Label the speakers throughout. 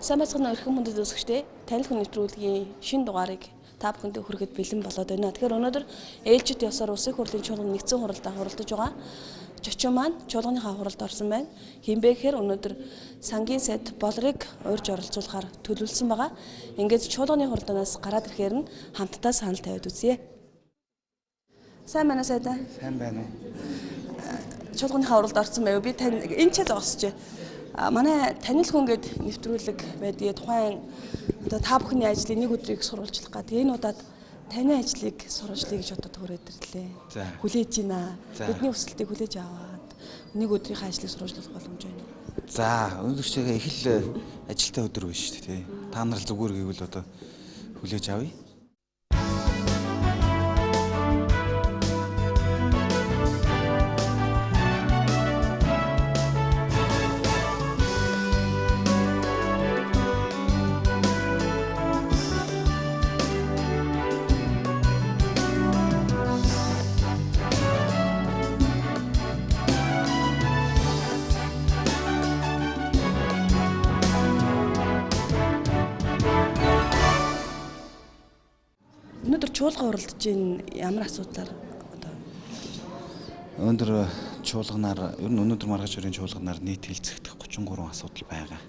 Speaker 1: Сайн байцгаана өрхөн мөндөд үзэгчдээ танил хүн нэвтрүүлгийн шинэ дугаарыг та бүхэндээ хүргэхэд бэлэн болоод байна. Тэгэхээр өнөөдөр ээлжид ёсоор улсын их хурлын чуулган нэгдсэн хуралдаа хуралдаж байгаа. Жочин маань чуулганыхаа хуралд орсон байна. Хинбэ гэхээр өнөөдөр сангийн сайд болрыг урьж оролцуулахаар төлөвлөсөн байгаа. Ингээд чуулганы хуралдаанаас гараад ирэхээр нь хамтдаа санал тавиад үзье. Сайн байна уу сайдаа?
Speaker 2: Сайн байна уу?
Speaker 1: Чуулганыхаа хуралд орсон байв. Би тань энэ ч зогсож манай танил хүн гээд нэвтрүүлэг байдгийг тухайн одоо та бүхний ажлын нэг өдрийг сурвалжлах гэдэг. Энэ удаад таны ажлыг сурвалжлая гэж бодоод төрөөд ирлээ. Хүлээж байна. Бидний хүсэлтийг хүлээж аваад нэг өдрийнхөө ажлыг сурвалжлах боломж байна.
Speaker 2: За, өнөөдөр чигээ их л ажилтаа өдөр байна шүү дээ, тий. Та нар л зүгээр гэвэл одоо хүлээж авъя.
Speaker 1: Өнөөдөр чуулган уралдаж байна. Ямар асуудлаар одоо
Speaker 2: Өнөөдөр чуулганаар ер нь өнөөдөр маргааш өрийн чуулганаар нийт хэлцэгдэх 33 асуудал байгаа.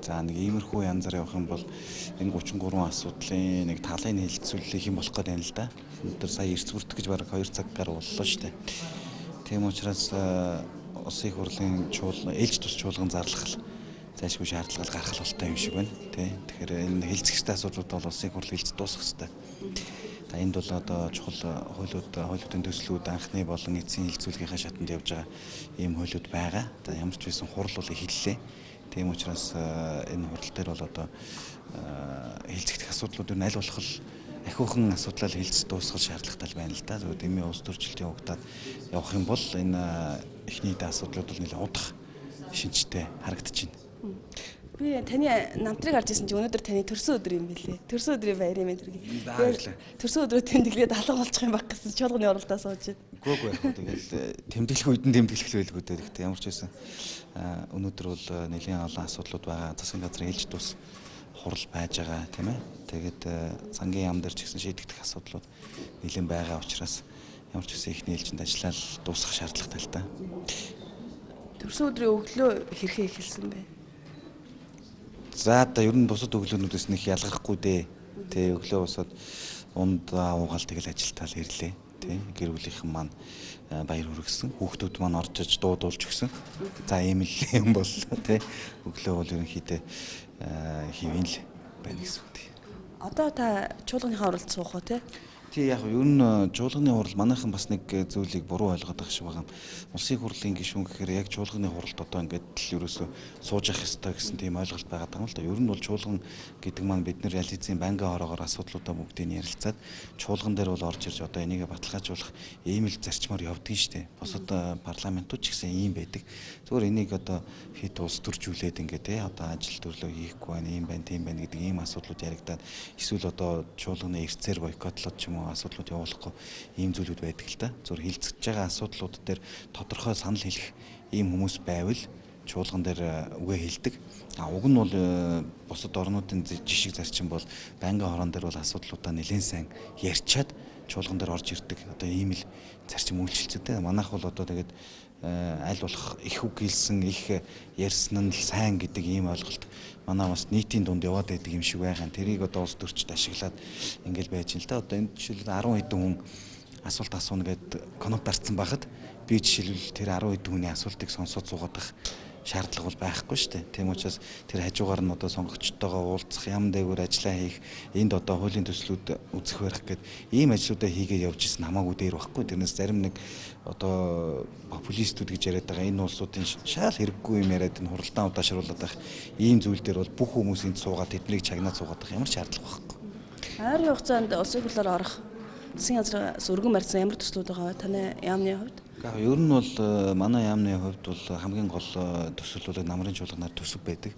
Speaker 2: За нэг иймэрхүү янзаар явах юм бол энэ 33 асуудлын нэг талын хэлэлцүүлэлийг хэн болох гэдэг юм л да. Өнөөдөр сая эрс бүрдэх гэж бараг 2 цаг гаруй боллоо шүү дээ. Тийм учраас улсын их хурлын чуулган ээлж тус чуулган зарлах зайлшгүй шаардлага гаргах болтой юм шиг байна. Тий. Тэгэхээр энэ хэлцэгчтэй асуудлууд бол улсын их хурл хэлж дуусгах хэрэгтэй. За энд бол одоо чухал хуулиудын төслүүд анхны болон эцсийн хилцүүлгийнхаа шатанд явж байгаа ийм хуулиуд байгаа. За ямар ч байсан хурл бол эхэллээ. Тийм учраас энэ хурал дээр бол одоо хэлцэгдэх асуудлууд нь аль болох ахиухан асуудлаар хэлж дуусгах шаардлагатай байна л да. Зөвхөн дэмий улс төрчлөлтийн хугацаанд явах юм бол энэ эхний асуудлууд бол нэлээд удах шинжтэй харагдаж байна.
Speaker 1: би таны намтрыг харж ирсэн чинь өнөөдөр таны төрсөн өдөр юм билээ. Төрсөн өдрийн баяр юм энэ. Төрсөн өдрөө тэмдэглээд алга болчих юм баг гэсэн чуулганы уралдаа сууж байна.
Speaker 2: Гүйгүй яг тэгэл тэмдэглэх үед нь тэмдэглэх байлгүй дээ. Гэхдээ ямар ч байсан өнөөдөр бол нэлийн олон асуудлууд байгаа. Засгийн газрын ээлж тус хурал байж байгаа тийм ээ. Тэгээд сангийн яам дээр ч гэсэн шийдэгдэх асуудлууд нэлийн байгаа учраас ямар ч байсан ихний ээлжинд ажиллаад дуусгах шаардлагатай л да.
Speaker 1: Төрсөн өдрийн өглөө хэрхэн эхэлсэн бэ?
Speaker 2: За одоо ер нь бусад өглөөнүүдээс нэг ялгархгүй дээ. Тэ өглөө босоод унд уугаал тэгэл ажилтаал ирлээ. Тэ гэр бүлийнхэн маань баяр хүргэсэн. Хүүхдүүд маань орж иж дуудуулж өгсөн. За ийм л юм боллоо тэ. Өглөө бол ерөнхийдөө хэвэн л байна гэсэн үг тий.
Speaker 1: Одоо та чуулганыхаа уралд суух уу те?
Speaker 2: Тий яг ер нь чуулганы хурал манайхан бас нэг зүйлийг буруу ойлгоод байгаа шиг байгаа. Улсын хурлын гишүүн гэхээр яг чуулганы хуралд одоо ингээд л ерөөсөө сууж явах ёстой гэсэн тийм ойлголт байгаа юм л да. Ер нь бол чуулган гэдэг маань бид нар аль хэзээ банкын хороогоор асуудлуудаа бүгдийг ярилцаад чуулган дээр бол орж ирж одоо энийг баталгаажуулах ийм л зарчмаар явдгийн штэ. Босод парламентууд ч гэсэн ийм байдаг. Зүгээр энийг одоо хэд улс төржүүлээд ингээд те одоо ажил төрлөө хийхгүй байна, ийм байна, тийм байна гэдэг ийм асуудлууд яригадаад эсвэл одоо чуулганы эрцээр бойкотлоод ч юм асуудлууд явуулахгүй ийм зүйлүүд байдаг л да. Зөв хилцэж байгаа асуудлууд дээр тодорхой санал хэлэх ийм хүмүүс байвал чуулган дээр үгээ хэлдэг. Уг нь бол бусад орнуудын жишг зарчим бол банкын хорон дээр бол асуудлуудаа нэлээд сайн ярьчаад чуулган дээр орж ирдэг. Одоо ийм л зарчим үйлчилцэдэй. Манайх бол одоо тэгээд аль болох их үг хэлсэн, их ярьсан нь сайн гэдэг ийм ойлголт манай бас нийтийн дунд яваад байдаг юм шиг байгаа. Тэрийг одоо улс төрчид ашиглаад ингээл байж л да. Одоо энэ жишээлбэл 10 хэдэн хүн асуулт асууна гэд конот дарцсан байхад би жишээлбэл тэр 10 хэдэн хүний асуултыг сонсоод суугаадах шаардлага бол байхгүй шүү дээ. Тийм учраас тэр хажуугаар нь одоо сонгогчтойгоо уулзах, ям дээгүүр ажиллаа хийх, энд одоо хуулийн төслүүд үзэх барих гэд ийм ажлуудаа хийгээд явж исэн хамаагүй дээр байхгүй. Тэрнээс зарим нэг одоо популистүүд гэж яриад байгаа энэ улсуудын шал хэрэггүй юм яриад энэ хуралдаан удаашруулад байх ийм зүйл дээр бол бүх хүмүүсийн суугаад тэднийг чагнаад суугаад байх ямар шаардлага байхгүй.
Speaker 1: Ойрын хугацаанд улсын хурлаар орох засгийн газраас өргөн барьсан ямар төслүүд байгаа вэ? Таны яамны хувьд?
Speaker 2: Ер нь бол манай яамны хувьд бол хамгийн гол төсөл бол намрын чуулганаар төсөв байдаг.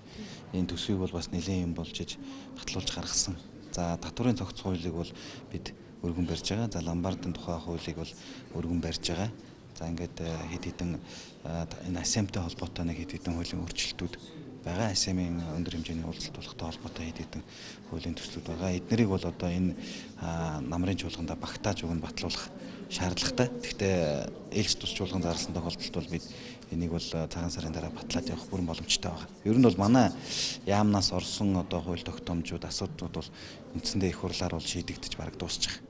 Speaker 2: Энэ төсвийг бол бас нэлээд юм болж иж батлуулж гаргасан. За татварын цогц хуулийг бол бид өргөн барьж байгаа. За ломбардын тухай хуулийг бол өргөн барьж байгаа. За ингээд хэд хэдэн энэ ассемтэй холбоотой нэг хэд хэдэн хуулийн өөрчлөлтүүд байгаа СМ-ийн өндөр хэмжээний уулзалт болохтой холбоотой хэд хэдэн хуулийн төслүүд байгаа. Эднэрийг бол одоо энэ намрын чуулганда багтааж өгнө батлуулах шаардлагатай. Гэхдээ ээлж тус чуулган зарласан тохиолдолд бол бид энийг бол цагаан сарын дараа батлаад явах бүрэн боломжтой байгаа. Ер нь бол манай яамнаас орсон одоо хууль тогтоомжууд асуудлууд бол үндсэндээ их хурлаар бол шийдэгдэж бараг дуусчих.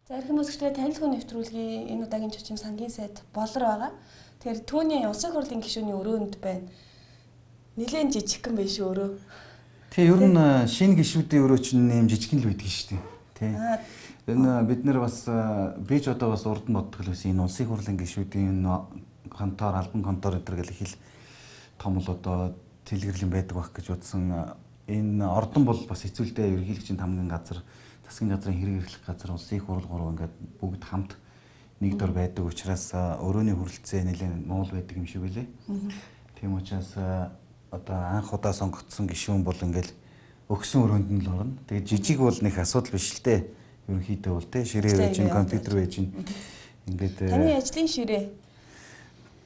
Speaker 1: За эрхэм үзэгчдээ танилцуулга нэвтрүүлгийн энэ удаагийн чочин сангийн сайд болор байгаа. Тэгэхээр түүний улсын хурлын гишүүний өрөөнд байна. Нилээн жижигхэн биш өрөө.
Speaker 2: Тий, ер нь шинэ гишүүдийн өрөө чинь нэм жижигхэн л үйдэг шүү дээ. Тий. Энэ бид нэр бас би ч одоо бас урд нь боддог л байсан энэ улсын хурлын гишүүдийн контор, албан контор гэдэг л их л том л одоо тэлгэрлэн байдаг байх гэж бодсон. Энэ ордон бол бас хэцүүлдэ ерөнхийлөгчийн тамгын газар, засгийн газрын хэрэг эрхлэх газар, улсын хурал гурав ингээд бүгд хамт нэг дор байдаг учраас өрөөний хүрэлцээ нэлээд муул байдаг юм шиг үлээ. Тийм учраас одоо анх удаа сонгогдсон гишүүн бол ингээд өгсөн өрөөнд нь л орно. Тэгээд жижиг бол нэг асуудал биш л дээ. Ерөнхийдөө бол те ширээ байж, компьютер байж ингээд
Speaker 1: таны ажлын ширээ.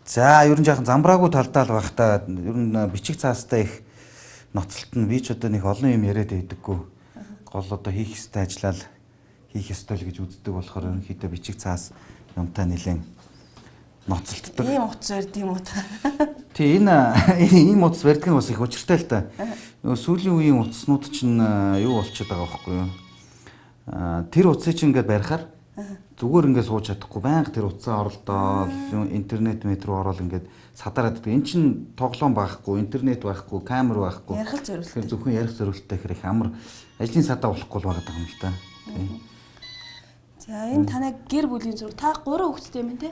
Speaker 2: За ер нь жоохон замбраагүй талдаа л байх та. Ер нь бичиг цаастай их ноцолт нь би ч одоо нэг олон юм яриад байдаггүй. Гол одоо хийх ёстой ажиллаа хийх ёстой л гэж үздэг болохоор ерөнхийдөө бичиг цаас юмтай нэлээд ноцолтдог.
Speaker 1: Ийм утас барьд юм уу та?
Speaker 2: Тий, энэ утас барьдаг нь бас их учиртай л та. Нөгөө сүүлийн үеийн утаснууд чинь юу болчиход байгаа байхгүй юу? Тэр утсыг чинь ингээд барихаар зүгээр ингээд сууж чадахгүй байнга тэр утсаа оролдоо интернет руу ороод ингээд садараад байдаг. Эн чинь тоглоом байхгүй, интернет байхгүй, камер байхгүй.
Speaker 1: Ярих зорилттой.
Speaker 2: Тэгэхээр зөвхөн ярих зорилттой хэрэг амар ажлын садаа болохгүй л байгаа юм л та.
Speaker 1: За энэ танай гэр бүлийн зураг. Та 3 хүүхэдтэй юм те?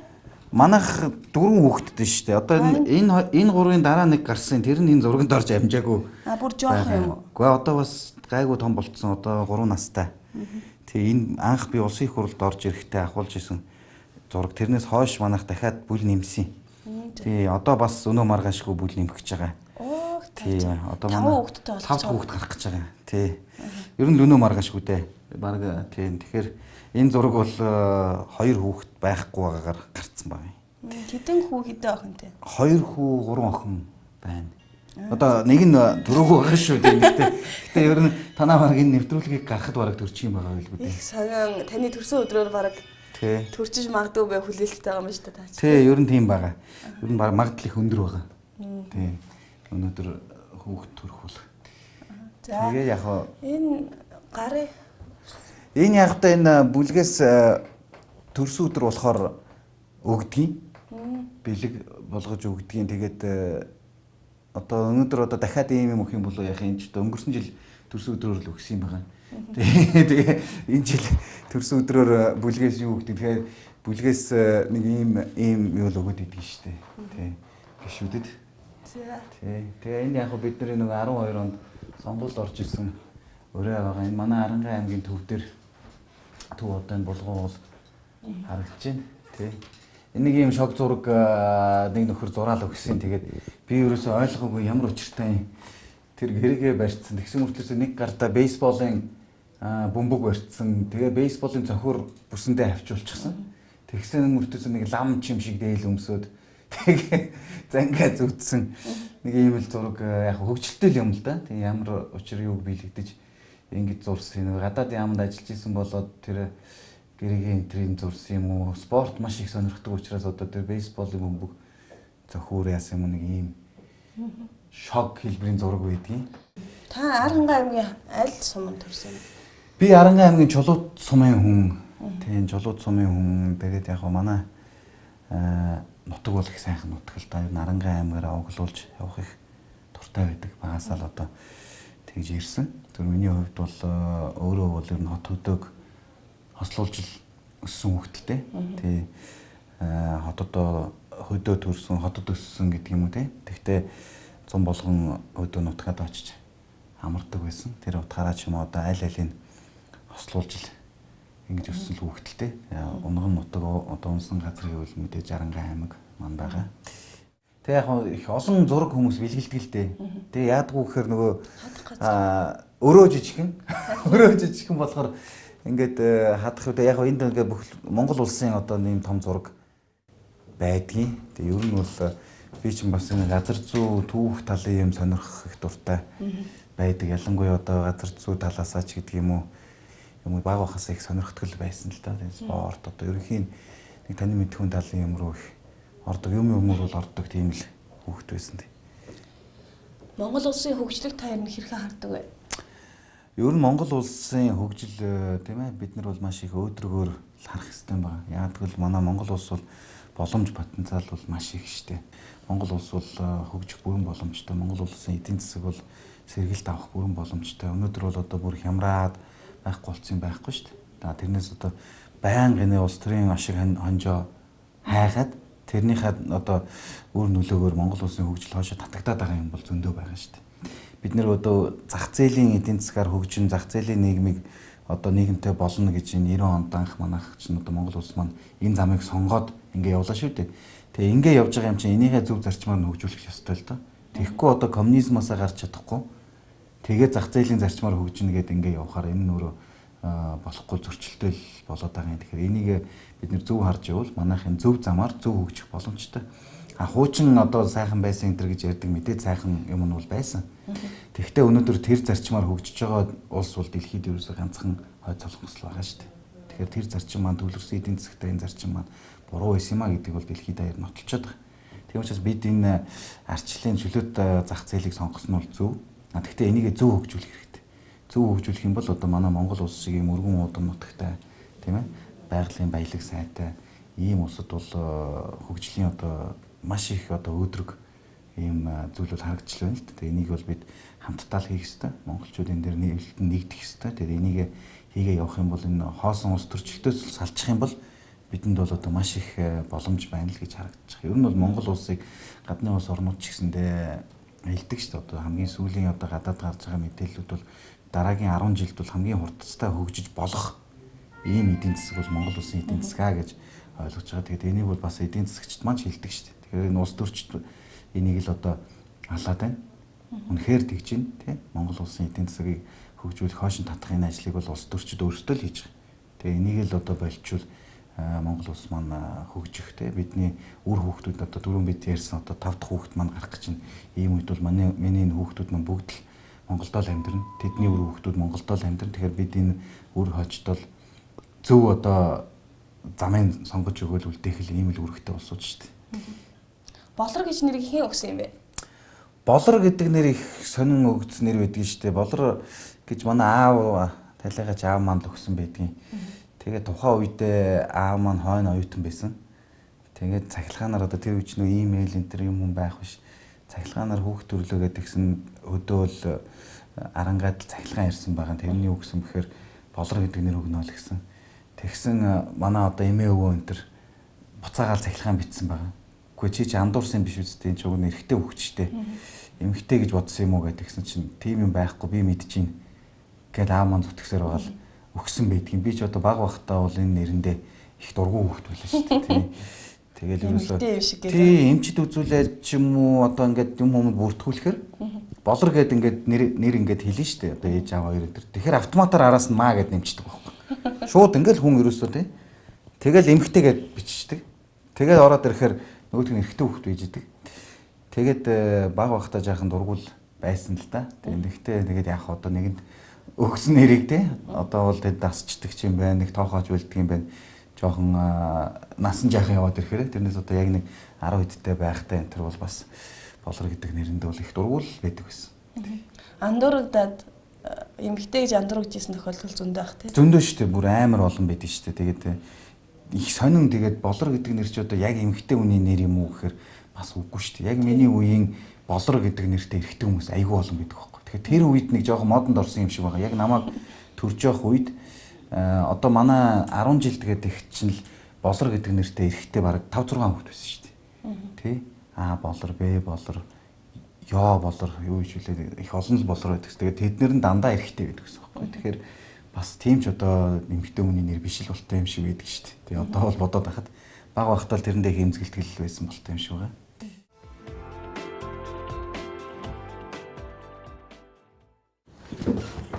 Speaker 2: Манайх 4 хүүхэдтэй шүү дээ. Одоо энэ гурвын дараа нэг гарсан. Тэр нь энэ зурганд орж амжаагүй.
Speaker 1: Бүр жоох юм уу?
Speaker 2: Гэхдээ одоо бас гайгүй том болцсон. Одоо 3 настай. Тэгээ энэ анх би улсын их хурлд орж ирэхдээ ахуулж исэн зураг. Тэрнээс хойш манайх дахиад бүл нэмсэн. Тий, одоо бас өнөө маргаашгүй бүл нэмэх гэж байгаа. Тий, одоо манай 5 хүүхэд гарах гэж байгаа. Тий. Ер нь өнөө маргаашгүй дээ. Бараг тий. Тэгэхээр энэ зураг бол 2 хүүхэд байхгүй байгаагаар гарцсан байна.
Speaker 1: Хэдэн хүү хэдэн охин те?
Speaker 2: 2 хүү, 3 охин байна. Одоо нэг нь дөрөв байгаа шүү дээ. Гэтэ ер нь танаа баг энэ нэвтрүүлгийг гаргахад бараг төрчих юм байгаа байлгүй дээ.
Speaker 1: Их соён таны төрсөн өдрөөр бараг төрчиж магадгүй бай хүлээлттэй байгаа юм шүү дээ.
Speaker 2: Тий, ер нь тийм байгаа. Ер нь бараг магадлал их өндөр байгаа. Тий. Өнөөдөр хүүхэд төрөх бол. Тэгээ яг
Speaker 1: энэ гарын
Speaker 2: энэ яг та энэ бүлгээс төрсөн өдөр болохоор өгдгийн. Бэлэг болгож өгдгийн. Тэгээд одоо өнөөдөр одоо дахиад ийм юм өгөх юм болоо яах юм ч өнгөрсөн жил төрсөн өдрөөр л өгсөн юм байгаа. Тэгээ энэ жил төрсөн өдрөөр бүлгээс юу өгдөг. Тэгэхээр бүлгээс нэг ийм юу л өгöd идэг шүү дээ. Тий. Гişүүдэд. Тий. Тэгээ энэ яг бидний нэг 12 онд Сонгуульд орж ирсэн өрөө байгаа. Энэ манай Арангай аймгийн төв дээр төв одоо энэ булгуу бол харагдаж байна. Тий. Энийг ийм шог зураг нэг нөхөр зураал өгсөн. Тэгээд би ерөөсөй ойлгоогүй ямар учиртай тэр гэрээгээ барьцсан. Тэгсэн мөртлөөс нэг гартаа бейсболын бөмбөг барьцсан. Тэгээ бейсболын цохор бүсэндээ авчуулчихсан. Тэгсэн мөртлөөс нэг лам чим шиг дээл өмсөд тэгээ зангаа зүтсэн. Нэг ийм л зураг яг хөвгчлөлтэй юм л да. Тэгээ ямар учир юуг биелэгдэж ингэж зурсан. Гадаад яамд ажиллаж исэн болоод тэр гэрээгийн энтрийн зурсан юм уу? Спорт маш их сонирхдаг учраас одоо тэр бейсболын бөмбөг зохиор яасан юм нэг ийм шок хэлбэрийн зураг байдгийн.
Speaker 1: Та Арангай аймгийн аль суманд төрсөн бэ?
Speaker 2: Би Арангай аймгийн Чулууд сумын хүн. Тийм Чулууд сумын хүн. Тэгээд яг манай нутаг бол их сайхан нутаг л да. Арангай аймгаараа оглуулж явах их дуртай байдаг. Багасаа л одоо тэгж ирсэн. Тэр миний хувьд бол өөрөө бол ер нь хот хөдөг хослуулж өссөн хүүхэдтэй. Тий. Хотод хөдөө төрсөн, хотод өссөн гэдэг юм уу те. Тэгтээ 100 болгон өдөө нутгаад очиж амардаг байсан. Тэр утгаараа ч юм уу одоо аль алийг хослуулж ил ингэж өссөн л хүүхдэлтэй. Унган нутаг одоо унсан газар гэвэл мэдээж Жарангай аймаг маань байгаа. Тэгээ яг их олон зураг хүмүүс бэлгэлдэг л дээ. Тэгээ яадгүй гэхээр нөгөө өрөө жижигхэн болохоор ингээд хадах үү яг энд ингээд бүх Монгол улсын одоо нэм том зураг байдгийн. Тэгээ ер нь бол би ч бас энэ газар зүй түүх талын юм сонирхох их дуртай байдаг. Ялангуяа одоо газар зүй талаасаа ч гэдэг юм уу юм баг бахаас их сонирхтгол байсан л да. Спорт одоо ерөнхийн нэг таны мэдхүүн талын юм руу их ордог юм бол ордог тийм л хүүхэд байсан дээ.
Speaker 1: Монгол улсын хөгжлөг та ер нь хэрхэн хардаг вэ?
Speaker 2: Ер нь Монгол улсын хөгжил тийм ээ бид нар бол маш их өөдрөгөөр харах хэрэгтэй байна. Яг тэгвэл манай Монгол улс бол боломж потенциал бол маш их шүү дээ. Монгол улс бол хөгжих бүрэн боломжтой. Монгол улсын эдийн засаг бол сэргэлт авах бүрэн боломжтой. Өнөөдөр бол одоо бүр хямраад байхгүй болсон байхгүй шүү дээ. Тэрнээс одоо байнга энэ улс төрийн ашиг хонжоо хайхад тэрнийхээ одоо үр нөлөөгөөр Монгол улсын хөгжил хоошо татагдаад байгаа юм бол зөндөө байгаа шүү дээ. Бид нэр одоо зах зээлийн эдийн засгаар хөгжин зах зээлийн нийгмийг одоо нийгэмтэй болно гэж 90 онд анх манайх чинь одоо Монгол улс маань энэ замыг сонгоод ингээ явлаа шүү дээ. Тэгээ ингээ явж байгаа юм чинь энийгээ зөв зарчмаар нь хөгжүүлэх ёстой л доо. Тэгэхгүй одоо коммунизмоосаа гарч чадахгүй. Тэгээ зах зээлийн зарчмаар хөгжинэ гэдэг ингээ явахаар энэ нөрөө болохгүй зөрчилтэй л болоод байгаа юм. Тэгэхээр энийг бид нэр зөв харж явал манайхын зөв замаар зөв хөгжих боломжтой. Хуучин одоо сайхан байсан энэ гэж ярьдаг мэдээ сайхан юм нь бол байсан. Тэгэхдээ өнөөдөр тэр зарчмаар хөгжиж байгаа улс бол дэлхийд ерөөсөө ганцхан хойд солонгос л байгаа шүү дээ. Тэгэхээр тэр зарчим маань төвлөрсөн эдийн засгтай энэ зарчим маань буруу байсан юм а гэдэг бол дэлхийд даяар нотолцоод байгаа. Тийм учраас бид энэ арчлалын чөлөөт зах зээлийг сонгосон нь бол зөв. Тэгэхдээ энийг зөв хөгжүүлэх хэрэгтэй. Зөв хөгжүүлэх юм бол одоо манай Монгол улс шиг юм өргөн уудам нутагтай тийм ээ байгалийн баялаг сайтай ийм улсад бол хөгжлийн одоо маш их одоо өөдрөг ийм зүйл бол харагдчихлаа байна л да. Тэгээ энийг бол бид хамтдаа л хийх ёстой. Монголчууд энэ дээр нэгдэх ёстой. Тэгээ энийг хийгээ явах юм бол энэ хоосон улс төрчлөлтөөс салчих юм бол бидэнд бол одоо маш их боломж байна л гэж харагдчих. Ер нь бол Монгол улсыг гадны улс орнууд ч гэсэндээ хэлдэг шүү дээ. Одоо хамгийн сүүлийн одоо гадаад гарч байгаа мэдээллүүд бол дараагийн 10 жилд бол хамгийн хурдцтай хөгжиж болох ийм эдийн засаг бол Монгол улсын эдийн засаг гэж ойлгож байгаа. Тэгээд энийг бол бас эдийн засагчд маань хэлдэг шүү дээ. Тэгэхээр энэ улс төрчид энийг л одоо халаад байна. Үнэхээр тэгж байна тийм Монгол улсын эдийн засгийг хөгжүүлэх хойшин татах энэ ажлыг бол улс төрчид өөрсдөө л хийж байгаа. Тэгээ энийг л одоо болчвол Монгол улс маань хөгжих тийм бидний үр хүүхдүүд одоо дөрөв бид ярьсан одоо 5 дахь хүүхд маань гарах гэж байна. Ийм үед бол миний энэ хүүхдүүд маань бүгд л Монголдоо л амьдрна. Тэдний үр хүүхдүүд Монголдоо л амьдрна. Тэгэхээр бид энэ үр хойчдол зөв одоо замын сонгож өгөөл үлдээх л ийм л үүрэгтэй улсууд шүү дээ.
Speaker 1: Болор гэж нэрийг хэн өгсөн юм бэ?
Speaker 2: Болор гэдэг нэр их сонин өгсөн нэр байдаг шүү дээ. Болор гэж манай аав талигач аав маань л өгсөн байдгийн. Тэгээд тухайн үедээ аав маань хойно оюутан байсан. Тэгээд цахилгаанаар одоо тэр үеч нөө имэйл энэ төр юм байх биш. Цахилгаанаар хүүхд төрлөө гэдгсэн өдөөл арангаад цахилгаан ирсэн байгаа. Тэрний өгсөн бэхээр болор гэдэг нэр өгнө л гэсэн. Тэгсэн манай одоо эмээ өвөө энэ төр буцаагаал цахилгаан бичсэн байгаа. Чи андуурсан биш үстэй энэ ч уг нэрхтээ хөвчтэй. Эмхтэй гэж бодсон юм уу гэдгсэн чинь тийм юм байхгүй би мэдчихээн. Гэтэл аав маань зүтгэсээр байгаа л өгсөн байдгийн. Би ч одоо баг бахтаа бол энэ нэрэндээ их дургуун хөвгт байлаа шүү дээ тийм. Тэгэл ерөөсөө тийм эмчд үзүүлээд ч юм уу одоо ингээд юм хүмүүс бүртгүүлэхээр болор гэд ингээд нэр ингээд хэлнэ шүү дээ. Одоо ээж аав хоёр өдөр. Тэгэхээр автоматар араас нь маа гэд нэмчихдэг байхгүй. Шууд ингээд хүн ерөөсөө тийм. Тэгэл эмхтэй гэд биччихдэг. Тэгээд ороод ирэхээр нөгөөдг нь эрэгтэй хүүхэд байж идэг. Тэгээд баг бахтаа жаахан дургуул байсан л да. Тэгээд яг одоо нэгэнд өгсөн нэрийг те одоо бол тэд дасчдаг юм байна. Нэг тоохооч үлддэг юм байна. Жохон насан жаахан яваад ирэхээр тэрнээс одоо яг нэг 10 хэдтэй байхтай энэ төр бол бас болор гэдэг нэрэнд бол их дургуул байдаг байсан.
Speaker 1: Андуурагдаад эмгтэй гэж андуургажсэн тохиолдол зөндөө байх те.
Speaker 2: Зөндөө шүү дээ. Бүр амар олон байдаг шүү дээ. Тэгээд их сонин тэгээд болор гэдэг нэр чи одоо яг эмгтэй хүний нэр юм уу гэхээр бас үгүй шүү дээ. Яг миний үеийн болор гэдэг нэртэй эрэгтэй хүмүүс айгүй олон байдаг байхгүй. Тэгэхээр тэр үед нэг жоохон модонд орсон юм шиг байгаа. Яг намайг төрж явах үед одоо манай 10 жил тэгээд их чинь л болор гэдэг нэртэй эрэгтэй бараг 5 6 хүүхэд байсан шүү дээ. Тэ? Болор, Б болор ёо болор юу гэж үлээ их олон л болор байдаг. Тэгээд тэднэр нь дандаа эрэхтэй байдаг гэсэн үг байхгүй. Тэгэхээр бас тийм ч одоо нэмэгтэй хүний нэр биш л болтой юм шиг байдаг шүү дээ. Тэгээ одоо бол бодоод байхад бага багтаа л тэрэндээ хэмзгэлтгэл байсан болтой юм шиг байгаа.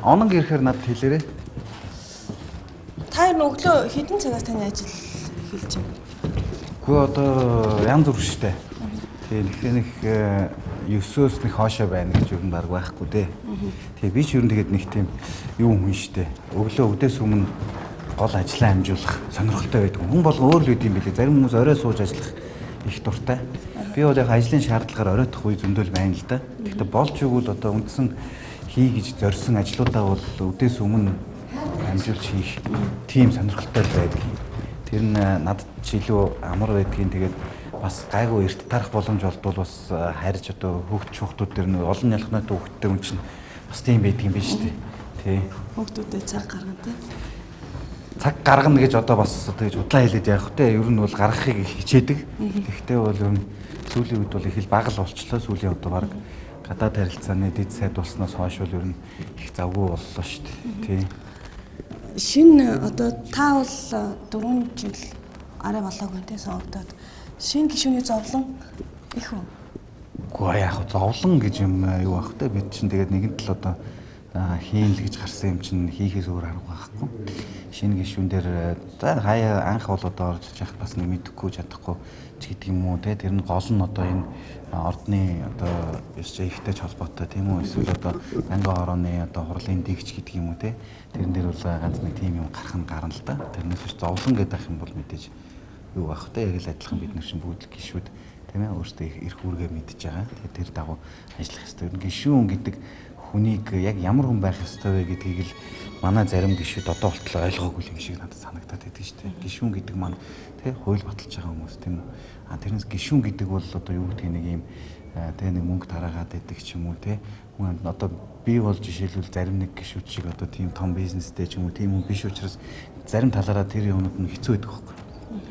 Speaker 2: Оног ирэхээр надад хэлээрэй.
Speaker 1: Та өглөө хэдэн цагаас таны ажил эхэлж байна?
Speaker 2: Гэхдээ одоо янз бүр штэ. Тэгэхээр нэг 9-өөс нэг хоошоо байна гэж юу баг байхгүй дээ. Тэгээ би ч ер нь тэгээд нэг тийм юу хүн штэ. Өглөө өдөөс өмнө гол ажлаа амжуулах сонирхолтой байдаг. Хүн бол өөр л үт юм билээ. Зарим хүмүүс орой сууж ажиллах их дуртай. Би бол яг ажлын шаардлагаар оройтох үе зөндөл байна л да. Гэхдээ болж өгвөл одоо үндсэн хий гэж зорьсон ажлуудаа бол өдөөс өмнө амжуулж хийх тийм сонирхолтой байдаг. Тэр нь надад ч илүү амар байдгийн. Тэгээд бас гайгүй эрт тарах боломж олдвол бас харж одоо хүүхдүүд төр нь олон ялхнаатай хүүхдтэй хүн чинь бас тийм байдаг юм биш үү? Тий.
Speaker 1: Хүүхдүүдэд цаг гаргана тий.
Speaker 2: Цаг гаргана гэж одоо бас одоо гэж удлаа хэлээд явах те. Ер нь бол гаргахыг хичээдэг. Гэхдээ бол ер нь сүүлийн үед бол их л бага л болчлоо. Сүүлийн одоо баг гадаад харилцааны дэд сайд болсноос хойш бол ер нь их завгүй боллоо шүү дээ. Тий.
Speaker 1: Шинэ одоо та бол 4 жил арай болоогүй тий сонгогдоод шинэ гишүүний зовлон их үү?
Speaker 2: Гэхдээ яг зовлон гэж юм юу ах те. Бид чинь тэгээд нэгэн тал одоо хийн л гэж гарсан юм чинь хийхээс өөр арга байхгүй. Шинэ гишүүн дээр за хаяа анх бол одоо орж яхад бас нэг мэдэхгүй чадахгүй ч гэдэг юм уу те. Тэр нь гол нь одоо энэ ордны одоо ихтэй холбоотой тийм үү, эсвэл одоо англи хорооны одоо хурлын дэгч гэдэг юм уу те. Тэрэн дээр бол ганц нэг тийм юм гарах нь гарна л да. Тэрнээс биш зовлон гэдэг ах юм бол мэдээж юу байх те. Яг л адилхан бид нар чинь бүгд гишүүд тийм ээ өөртөө их үүргээ мэдж байгаа. Тэгээд тэр дагуу ажиллах хэрэгтэй. Гишүүн гэдэг хүнийг яг ямар хүн байх ёстой вэ гэдгийг л манай зарим гишүүд одоо болтол ойлгоогүй юм шиг надад санагдаад байдаг шүү дээ. Гишүүн гэдэг маань тий хууль баталж байгаа хүмүүс тийм үү. Тэрнээс гишүүн гэдэг бол одоо юу гэдэг нэг юм тий нэг мөнгө тараагаад байдаг ч юм уу тий. Хүн одоо би бол жишээлбэл зарим нэг гишүүд шиг одоо тийм том бизнестэй ч юм уу тийм хүн биш учраас зарим талаараа тэр юмнууд нь хэцүү байдаг байхгүй.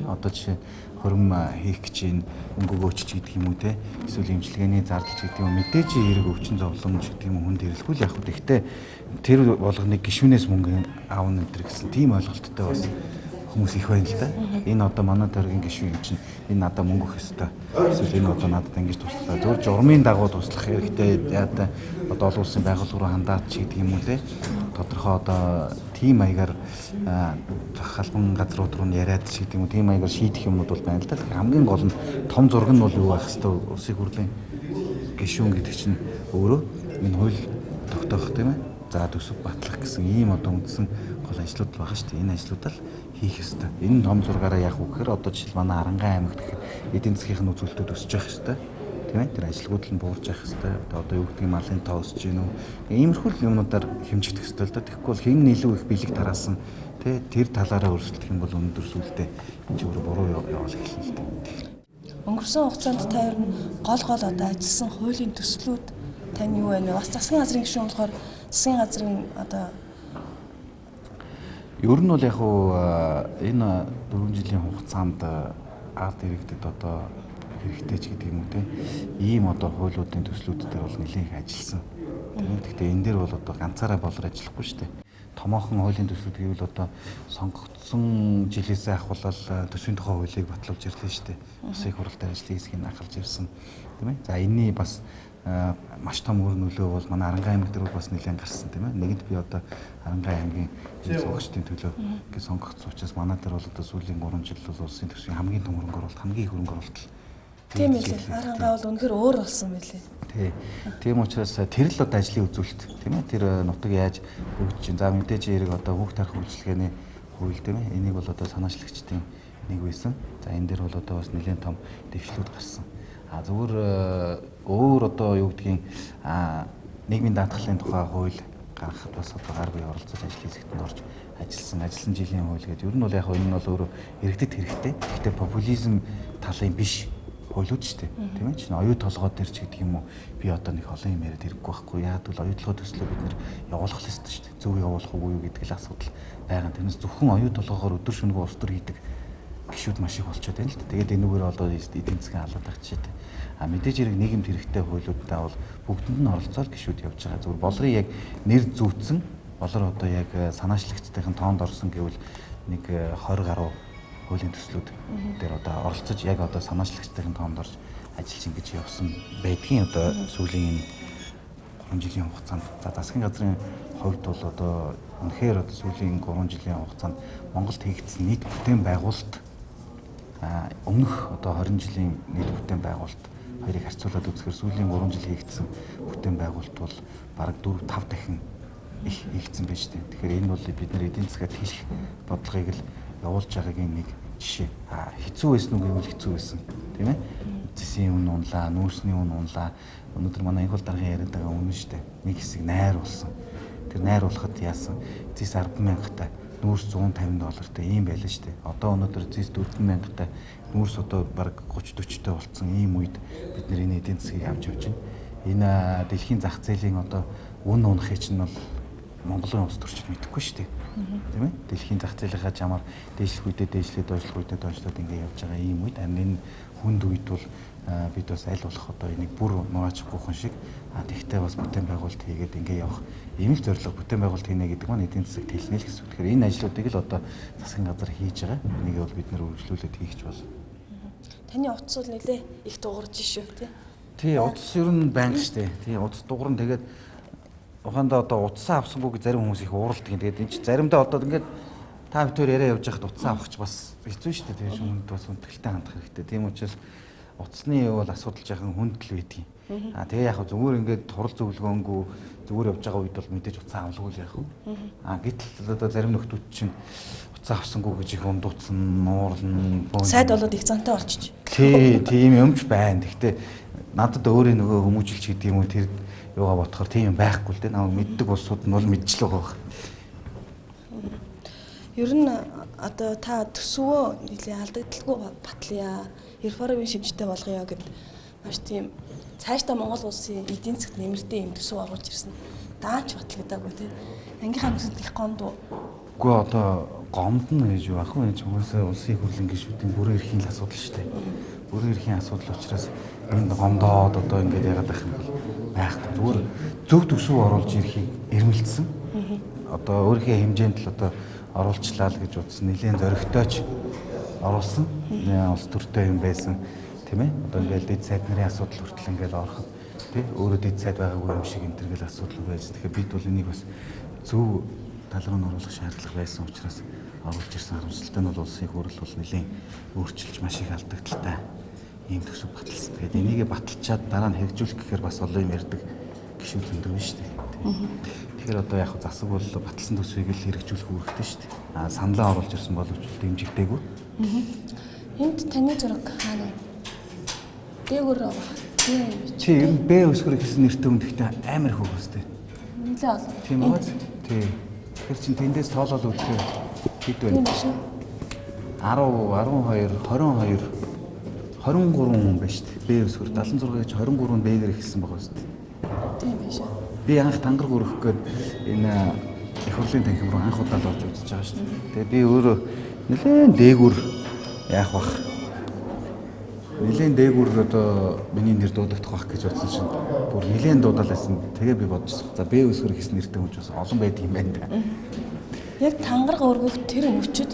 Speaker 2: Одоо жишээ хөрөм хийх гэж чинь өнгө өгч гэдэг юм уу те эсвэл имчилгээний зардал гэдэг юм мэдээж хэрэг өвчин зовлон гэдэг юм хүнд хэрэглэхгүй л яг хөө гэхдээ тэр болгоныг гишүүнээс мөнгө аавна энэ гэсэн тийм ойлголттой бас хүмүүс их байна л да. Энэ одоо манай тойргийн гишүүн юм чинь энэ надад мөнгө өгөх ёстой. Эсвэл энэ одоо надад ингэж туслах. Зөв журмын дагуу туслах хэрэгтэй. Яа одоо олон улсын байгууллага руу хандаад ч гэдэг юм уу те. Тодорхой одоо тийм маягаар халбан газрууд руу яриад ч гэдэг юм уу тийм маягаар шийдэх юмуд бол байна л да. Хамгийн гол нь том зураг нь бол юу байх хэвээр улсын хурлын гишүүн гэдэг чинь өөрөө энэ хууль тогтоох тийм ээ. За төсөв батлах гэсэн ийм одоо үндсэн гол ажлууд байгаа шүү дээ. Энэ ажлуудаа л хийх ёстой. Энэ том зургаараа яг үгээр одоо жишээл манай Арангай аймагт эдийн засгийн үзүүлэлтүүд өсөж явах ёстой. Тийм ээ. Тэр ажлууд нь буурж явах ёстой. Одоо юу гэдгийг малын тоо өсөж гин үү. Иймэрхүү юмнуудаар хэмжигдэх ёстой л да. Тэгэхгүй бол хэн илүү их бэлэг тараасан тэр талаараа өрсөлдөх юм бол өнөөдөр сүлдээ энэ ч өөрөө буруу явал эхэлнэ л дээ.
Speaker 1: Өнгөрсөн хугацаанд та ер нь гол одоо ажилласан хуулийн төслүүд тань юу вэ? Бас засгийн газрын гишүүн болохоор засгийн газрын одоо
Speaker 2: ер нь бол яг уу энэ 4 жилийн хугацаанд ард иргэдэд одоо хэрэгтэй ч гэдэг юм уу те ийм одоо хуулиудын төслүүд дээр бол нэлээд их ажилласан. Тэгэхдээ энэ дээр бол одоо ганцаараа болор ажиллахгүй шүү дээ. Томоохон хуулийн төслүүд гэвэл одоо сонгогдсон жилээсээ ахвал төсвийн тухай хуулийг батлуулж ирлээ шүү дээ. Улсын хурлын ажлын хэсгийг ахалж ирсэн тийм ээ. За энэний бас маш том үр нөлөө бол манай Арангай аймаг дээр бас нэлээд гарсан тийм ээ. Нэгэнт би одоо Арангай аймгийн сонгогчдын төлөө гэж сонгогдсон учраас манай дээр бол одоо сүүлийн 3 жил бол улсын төсвийн хамгийн том хөрөнгө оруулалт хамгийн их хөрөнгө оруулалт.
Speaker 1: Тийм ээ. Арангай бол үнэхээр өөр болсон байлээ.
Speaker 2: Тий. Тийм учраас тэр л одоо ажлын үзүүлэлт тийм ээ. Тэр нутаг яаж хөгжиж чинь. За мэдээж хэрэг одоо хүүхд тарах үйлчилгээний хууль тийм ээ. Энийг бол одоо санаачлагчдын нэг байсан. За энэ дээр бол одоо бас нэлээд том дэвшлүүд гарсан. Зүгээр өөр одоо юу гэдгийг нийгмийн даатгалын тухай хууль гаргахад бас одоо гар бие оролцож ажлын хэсэгт нь орж ажилласан жилийн хууль гэдэг. Ер нь бол яг энэ нь бол өөрөө иргэдэд хэрэгтэй. Гэхдээ популизм талын биш хуулиуд шүү дээ. Тийм ээ. Чинь оюу толгой дээр ч гэдэг юм уу би одоо нэг олон юм яриад ирэхгүй байхгүй. Яад бол оюу толгой төслөө бид нэр явуулах хэрэгтэй шүү дээ. Зөв явуулах уу гэдэг л асуудал байгаа. Тэрнээс зөвхөн оюу толгойгоор өдөр шөнөгүй ус төр хийдэг гишүүд маш их болчиход байна л да. Тэгээд энүүгээр одоо эдийн засгийн халаад байх жишээтэй. А мэдээж хэрэг нийгэмд хэрэгтэй хуулиудаа бол бүгдэнд нь оролцоод гишүүд явж байгаа. Зүгээр болрын яг нэр зүүцэн болор одоо яг санаачлагдтайхан тоонд орсон гэвэл нэг 20 гаруй хуулийн төслүүд дээр одоо оролцож яг одоо санаачлагдтайхан тоонд орж ажиллаж ингэж явсан байдгийн одоо сүүлийн 3 жилийн хугацаанд за засгийн газрын хувьд бол одоо үнэхээр одоо сүүлийн 3 жилийн хугацаанд Монголд хийгдсэн нийт бүтээн байгуулалт өмнөх одоо 20 жилийн нийт бүтээн байгуулалт хоёрыг харьцуулаад үзэхээр сүүлийн 3 жил хийгдсэн бүтээн байгуулалт бол бараг 4-5 дахин их хийгдсэн байж тээ. Тэгэхээр энэ бол бид нар эдийн засгаад хэлэх бодлогыг л явуулж байгаагийн нэг жишээ. Хэцүү байсан уу гэвэл хэцүү байсан тийм ээ. Зэсийн үн унлаа, нүүрсний үн унлаа. Өнөөдөр манай их бол даргын яриад байгаа үнэн шүү дээ. Нэг хэсэг найр болсон. Тэр найр болоход яасан? Зэс 10,000-тай нүүрс $150-тай ийм байлаа шүү дээ. Одоо өнөөдөр зэс 4,000-тай нүүрс одоо бараг 30-40-тай болсон ийм үед бид нар энэ эдийн засгийг авч явж байна. Энэ дэлхийн зах зээлийн одоо үн унахыг чинь бол Монголын улс төрчид мэдэхгүй шүү дээ. Тийм ээ? Дэлхийн зах зээлийнхаа жамаар дээшлэх үедээ дээшлээд доошлох үедээ доошлоод ингэ явж байгаа ийм үед харин энэ хүнд үед бол бид бас аль болох одоо энийг бүр нугаачихгүйхэн шиг тэгтээ бас бүтээн байгуулалт хийгээд ингэ явах ийм л зорилго бүтээн байгуулалт хийнэ гэдэг маань эдийн засагт хэлнэ л гэсэн үг. Тэгэхээр энэ ажлуудыг л одоо засгийн газар хийж байгаа. Энийг бол бид нэр үргэлжлүүлээд хийх болно.
Speaker 1: Таны утас бол нэлээ их дуурж шүү тий.
Speaker 2: Тий, утас ер нь байнга штэ. Тий, утас дуурна тэгээд ухаандаа одоо утсаа авсангүй зарим хүмүүс их ууралдаг. Тэгээд энэ чинь заримдаа одоо ингээд та бүхэн яриа явж байхад утсаа авахч бас хэцүү штэ. Тэгээд хүмүүнд бас хүндэтгэлтэй хандах хэрэгтэй. Тийм учраас утасны юу бол асуудал жаахан хүндэл байдгийг. Тэгээ яг зүгээр ингээд турал зөвлөгөөнгүй зүгээр явж байгаа үед бол мэдээж утсаа авалгүй л яг. Гэтэл одоо зарим нөхдүүд чинь утсаа авсангүй гэж их ундууцсан, нуурлан,
Speaker 1: сайд болоод их зантай болчих.
Speaker 2: Тийм юмч байна. Гэхдээ надад өөрөө нөгөө хүмүүжилч гэдэг юм уу тэр юугаа бодохоор тийм юм байхгүй л дээ. Намайг мэддэг улсууд нь бол мэдчихл байгаа.
Speaker 1: Ер нь одоо та төсвөө нэлээ алдагдaltaгүй батлая. Реформын шимжтэй болгоё гэд маш тийм цаашдаа Монгол улсын эдийн засгт нэмэртэй юм төсөв оруулж ирсэн. Даанч батлагдаагүй тийм. Ангийнхаа нөхцөлд их гомд уу?
Speaker 2: Үгүй одоо гомд нь гэж юу ах вэ? Угаасаа улсын хурлын гишүүдийн бүрэн эрхийн асуудал шүү дээ. Бүрэн эрхийн асуудал учраас энэ гомдоод одоо ингэж яагаад байх юм бол байхгүй. Зүгээр зөв төсөв оруулж ирэхийг эрмэлзсэн. Одоо өөрийнхөө хэмжээнд л одоо оруулчлаа л гэж утсан. Нэлээд зөрөгтэйч оруулсан. Улс төртэй юм байсан. Тийм ээ. Одоо ингээл дэд сайд нарын асуудал хүртэл ингээл ороход тий өөрөө дэд сайд байгаагүй юм шиг энэ төргээл асуудал байж. Тэгэхээр бид бол энийг бас зөв тал руу нь оруулах шаардлага байсан учраас оруулж ирсэн харамсалтай нь бол улсын хурл бол нэлийн өөрчилж маш их алдагдaltaй ийм төсөв баталсан. Тэгээд энийгээ баталчаад дараа нь хэрэгжүүлэх гэхээр бас олон юм ярьдаг гишүүд зөндөө байна шүү дээ. Тэгэхээр одоо яг засаг бол баталсан төсвийг л хэрэгжүүлэх үүрэгтэй шүү дээ. Саналаа оруулж ирсэн боловч дэмжигдээгүй.
Speaker 1: Энд таны зураг хаана вэ? Дээгүүр авах.
Speaker 2: Чи ер нь Б өсгөр гэсэн нэртэй юм гэхдээ амар хөвөстэй.
Speaker 1: Нилээ олон.
Speaker 2: Тийм үү? Тий. Тэр чин тэндээс тоолол үлдээ хэд вэ? 10, 12, 22, 23 хүн байна шүү дээ. Б өсгөр 76- гэж 23-нд Б-гэр ихсэн байгаа шүү дээ.
Speaker 1: Тийм биш үү?
Speaker 2: Би анх тангар хүрэх гээд энэ их хурлын танхим руу анх удаа л орж үзэж байгаа шүү дээ. Тэгээ би өөрөө нэлээд дээгүүр яах бах. Нэлээд дээгүүр одоо миний нэр дуудагдах бах гэж бодсон чинь бүр нэлээд дуудаалсан. Тэгээ би бодчихсон. За Б өсгөр гэсэн нэртэй хүн ч бас олон байдаг юм байна да.
Speaker 1: Яг тангараг өргөх тэр мөчөд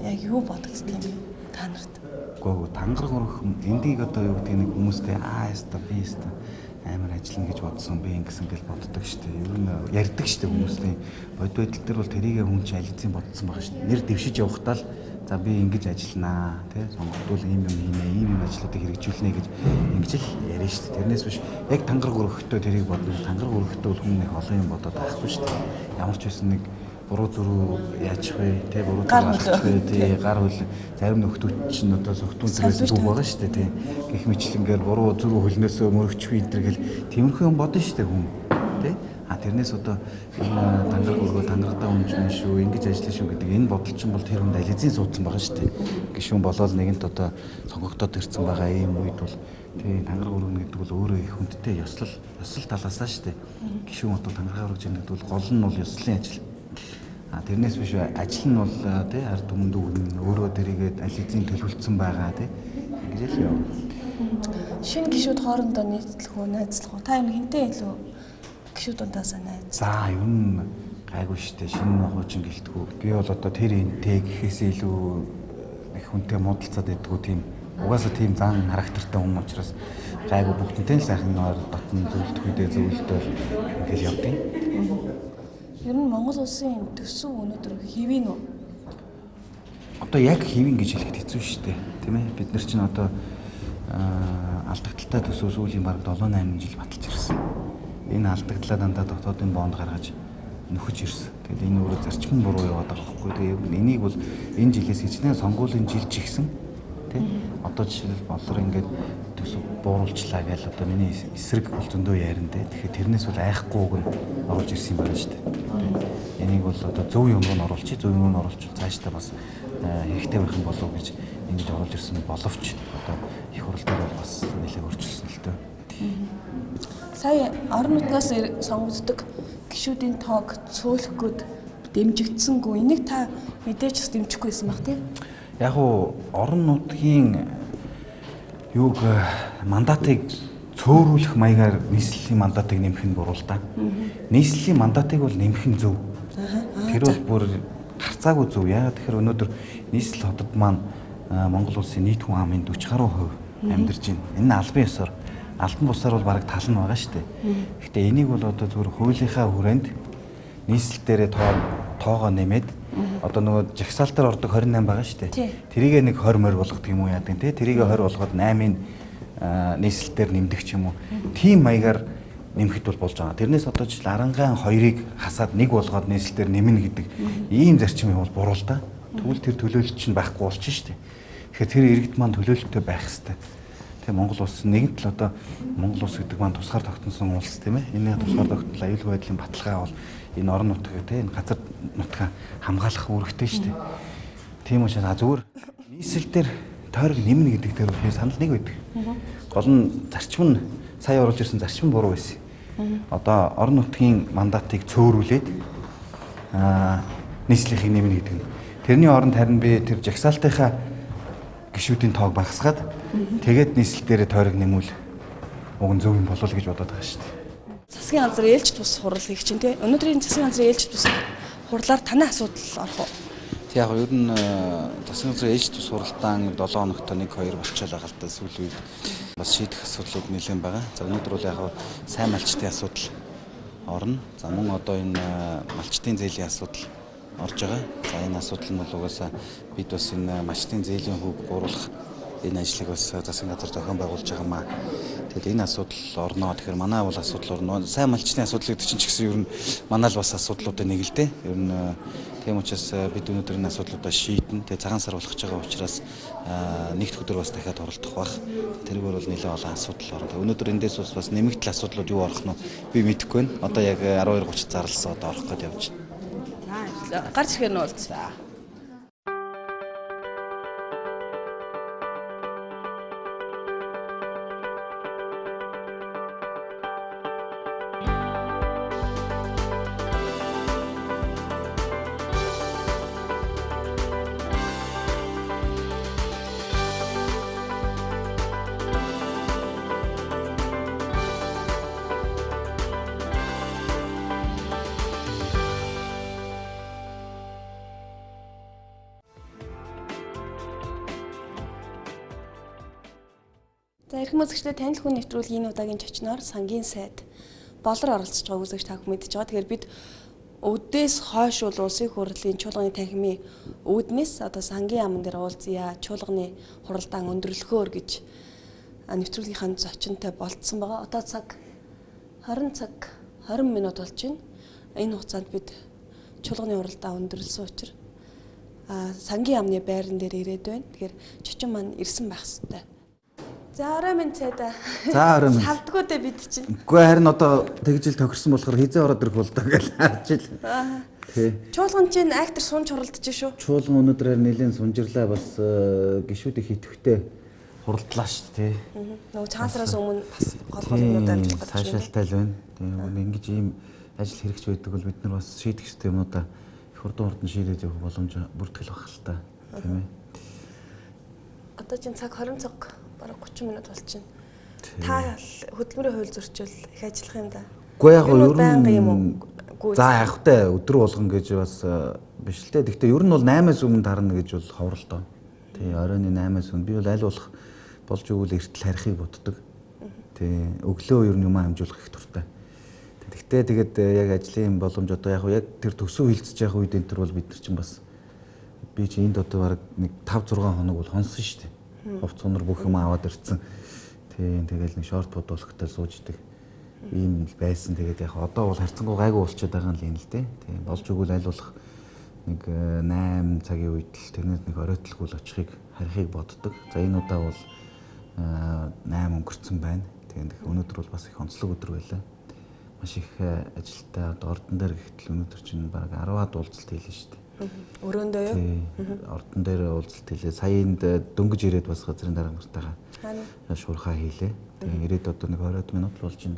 Speaker 1: яг юу бодогдсон юм та нарт?
Speaker 2: Гэхдээ тангараг өргөх эндийг одоо юу гэдэг нэг хүмүүстэй яста би яста амар ажиллана гэж бодсон би ингэсэн гэж боддог шүү дээ. Ер нь ярьдаг шүү дээ хүмүүсийн бод байдал дээр бол тэрийгэ хүн чинь ализын бодсон байгаа шүү дээ. Нэр дэвшиж явахдаа л за би ингэж ажилланаа тий сонгогдвол ийм юм хийнэ, ийм юм ажлуудыг хэрэгжүүлнэ гэж ингэж л яриа шүү дээ. Тэрнээс биш яг тангараг өргөхдөө тэрийг бодно. Тангараг өргөхдөө бол хүн нэг олон юм бодоод байхгүй шүү дээ. Ямар ч байсан нэг буруу зүрүү яачих вэ? Тэ буруу зүрүү алчих вэ? Тэ гар хөл зарим нөхдүүд чинь одоо зөвхөн төрөөс үг байгаа шүү дээ. Тэ гэх мэтлэнгээр буруу зүрүү хөлнөөсөө мөрөгчих вэ энэ гэл тиймэрхүү юм бодно шүү дээ хүн. Тэ тэрнээс одоо энэ тангараг өргөө тангарагтаа өмжмөн шүү, ингэж ажиллана шүү гэдэг энэ бодол чинь бол тэр хүнд ализын суудсан байгаа шүү дээ. Гишүүн болоод нэгэнт одоо сонгогдоод ирсэн байгаа ийм үед бол тий тангараг өргөнө гэдэг бол өөрөө их хүндтэй ёслол талаасаа шүү дээ. Гишүүн одоо тангараг өргөж яах гэдэг бол гол нь бол ёслолын ажил. Тэрнээс биш ажил нь бол тий ард түмэнд өгнө өөрөө дэрийгээд аль эзэн төлөвлөсөн байгаа тий. Ингэж л явна.
Speaker 1: Шинэ гишүүд хоорондоо нийтлэх үү, найзлах уу? Та юм хинтээ илүү гишүүд унтаасаа найз.
Speaker 2: За ер нь гайгүй штэ шинэ хуучин гэлтгүү. Би бол одоо тэр энтэй гэхээсээ илүү их хүнтэй муудалцаад байдгүй тийм угаасаа тийм зан характертай хүн учраас гайгүй бүгднтэй л сайхан дотн зөвлөлт хөдөө зөвлөлтөөр ингээл явдیں۔
Speaker 1: Ер нь Монгол улсын төсөв өнөөдөр хэвэн үү?
Speaker 2: Одоо яг хэвэн гэж хэлэхэд хэцүү штэ тийм ээ. Бид нар чинь одоо алдагдaltaй төсөв сүүлийн бараг 7-8 жил баталж ирсэн. Энэ алдагдлаа дандаа дотоодын бонд гаргаж нөхөж ирсэн. Тэгэд энэ өөрөө зарчмын буруу яваад байгаа байхгүй. Тэгээ энийг бол энэ жилээс хичнээн сонгуулийн жил жигсэн тий. Одоо жишээлбэл болор ингээд төсөв бууруулчлаа гэж одоо миний эсрэг бол зөндөө ярина тий. Тэгэхээр тэрнээс бол айхгүй үг нь оруулж ирсэн юм байна шүү дээ. Энийг бол одоо зөв юм руу оруулчих, зөв юм руу оруулчих цаашдаа бас хэрэгтэй байх юм болов гэж ингэж оруулж ирсэн боловч одоо их хурлаар бол бас нэлээд өөрчлөсөн л дээ.
Speaker 1: Сая орон нутгаас сонгогддог гишүүдийн тоог цөөлөх гээд дэмжигдсэнгүй. Энийг та мэдээж бас дэмжихгүй байсан баг тийм.
Speaker 2: Яг уу орон нутгийн юуг мандатыг цөөрүүлэх маягаар нийслэлийн мандатыг нэмэх нь буруу л да. Нийслэлийн мандатыг бол нэмэх нь зөв. Тэр бол бүр харцаагүй зөв. Яагаад тэгэхээр өнөөдөр нийслэл хотод маань Монгол улсын нийт хүн амын 40 гаруй хувь амьдарч байна. Энэ нь албан ёсоор албан бусаар бол бараг тал нь байгаа шүү дээ. Гэхдээ энийг бол одоо зөвхөн хуулийнхаа хүрээнд нийслэл дээрээ тоогоо нэмээд одоо нөгөө жагсаалтаар ордог 28 байгаа шүү дээ. Тэрийг нэг 20 морь болгох юм уу яадаг те. Тэрийг 20 болгоод 8-ын нийслэл дээр нэмдэг ч юм уу. Тийм маягаар нэмэхэд бол болж байгаа. Тэрнээс одоо жишээ Арангаан 2-ыг хасаад нэг болгоод нийслэл дээр нэмнэ гэдэг ийм зарчим юм бол буруу л да. Тэгвэл тэр төлөөлөлт чинь байхгүй болчих шүү дээ. Тэгэхээр тэр иргэд маань төлөөлөлтөй байх хэрэгтэй. Монгол улс нэгэнт л одоо Монгол улс гэдэг маань тусгаар тогтносон улс тийм ээ. Энэ тусгаар тогтнол аюулгүй байдлын баталгаа бол энэ орон нутгийг тийм энэ газар нутгаа хамгаалах үүрэгтэй шүү дээ. Тийм учраас зүгээр нийслэл дээр тойрог нэмнэ гэдэг дээр би санал нэг байдаг. Гол нь зарчим нь сая оруулж ирсэн зарчим буруу байсан. Одоо орон нутгийн мандатыг цөөрүүлээд нийслэлийг нэмнэ гэдэг нь. Тэрний оронд харин би тэр жагсаалтынхаа гишүүдийн тоог багасгаад тэгээд нийслэл дээр тойрог нэмүүл уг нь зөв юм болов гэж бодоод байгаа шүү дээ.
Speaker 1: Засгийн газар ээлж тус хурал хийх чинь тий. Өнөөдрийн засгийн газрын ээлж тус хурлаар танай асуудал орох уу?
Speaker 2: Тэг яг ер нь засгийн газрын ээлж тус хуралдаан 7 хоногт 1-2 болчихлоо байгаа л да. Сүүлийн үед бас шийдэх асуудлууд нэлээд байгаа. За өнөөдөр бол яг сайн малчтын асуудал орно. За мөн одоо энэ малчтын зээлийн асуудал орж байгаа. За энэ асуудал нь бол угаасаа бид бас энэ малчтын зээлийн хүүг гуруулах энэ ажлыг бас засгийн газар зохион байгуулж байгаа юм аа. Тэгэд энэ асуудал орноо. Тэгэхээр манай бол асуудал орноо. Сайн малчтын асуудал гэдэг чинь ч гэсэн ер нь манай л бас асуудлуудын нэг л дээ. Ер нь тийм учраас бид өнөөдөр энэ асуудлуудаа шийдэн. Тэгээ цагаан сар болох гэж байгаа учраас нэгд өдөр бас дахиад оролдох бах. Тэргээр бол нэлээд олон асуудал орно. Өнөөдөр эндээс бас нэмэгдэл асуудлууд юу орох нь би мэдэхгүй байна. Одоо яг 12:30 зарласан одоо орох гээд явж байна.
Speaker 1: Гарч ирэхээр нь уулзъя. За эрхэм үзэгчдээ танил хүн нэвтрүүлгийн энэ удаагийн зочноор сангийн сайд болор оролцож байгааг үзэгч та бүхэн мэдж байгаа. Тэгэхээр бид өвдөөс хойш бол улсын хурлын чуулганы танхимын үүднээс одоо сангийн яамн дээр уулзъя, чуулганы хуралдаан өндөрлөхөөр гэж нэвтрүүлгийнхаа зочинтой болцсон байгаа. Одоо цаг 20 минут болж байна. Энэ хугацаанд бид чуулганы хуралдаан өндөрлсөн учраас сангийн яамны байран дээр ирээд байна. Тэгэхээр зочин маань ирсэн байх хэвээр. За орой минь цайда.
Speaker 2: За орой минь.
Speaker 1: Салдгүй дээ бид чинь.
Speaker 2: Үгүй харин одоо тэгжил тохирсон болохоор хизээ ороод ирэх болдоо гэж харж ил. Тий.
Speaker 1: Чуулган чинь актер сунж хуралдаж шүү.
Speaker 2: Чуулган өнөөдөр нэлээд сунжирлаа бас гишүүдийн хитвхтэй хуралдлаа шүү тий.
Speaker 1: Нөгөө цаасараас өмнө бас гол юмнууд амжилт гарч
Speaker 2: байна. Цаашаалтай л байна. Тэгээ ингэж ийм ажил хэрэгч байдаг бол бид нар бас шийдэх ёстой юмудаа их хурдан хурдан шийдээд явах боломж бүртгэл байх л та. Тийм ээ.
Speaker 1: Одоо чинь цаг 20 цаг бараг 30 минут болчихно. Та хөдөлмөрийн хууль зөрчил их ажиллах юм да.
Speaker 2: Үгүй яг нь
Speaker 1: байнга юм уу?
Speaker 2: За яг хөтэй өдөр болгон гэж бас биш л те. Гэхдээ ер нь бол 8-аас өмнө тарна гэж бол ховор л доо. Тий, оройн 8-аас өмнө би бол аль болох болж өгвөл эртэл харихыг боддог. Тий, өглөө ер нь юм амжуулах их дуртай. Гэхдээ тэгээд яг ажлын боломж одоо яг тэр төсөв хилцэж явах үед энэ төр бол бид нар чинь бас би чи энд одоо бараг нэг 5-6 хоног бол хонсон шүү дээ. Хувц унар бүх юм аваад ирсэн. Тийм тэгэл нэг шорт бодуулахтай сууждаг. Ийм байсан. Тэгээд яг одоо бол харьцангуй гайгүй болчиход байгаа юм л дээ. Тийм болж өгвөл аль болох нэг 8 цагийн үед л тэрнээс нэг оройтолгүй л очихыг харихыг боддог. За энэ удаа бол 8 өнгөрцөн байна. Тэгээд өнөөдөр бол бас их онцлог өдөр байлаа. Маш их ажилтаа одоо ордон дээр гэхтэл өнөөдөр чинь баг 10-аад уулзалт хийлээ шүү дээ.
Speaker 1: Өрөөндөө юу?
Speaker 2: Ордон дээр уулзалт хийлээ. Сая энд дөнгөж ирээд бас газрын дарга нартайгаа шуурхаа хийлээ. Тэгээ ирээд одоо нэг 20 минут л болж байна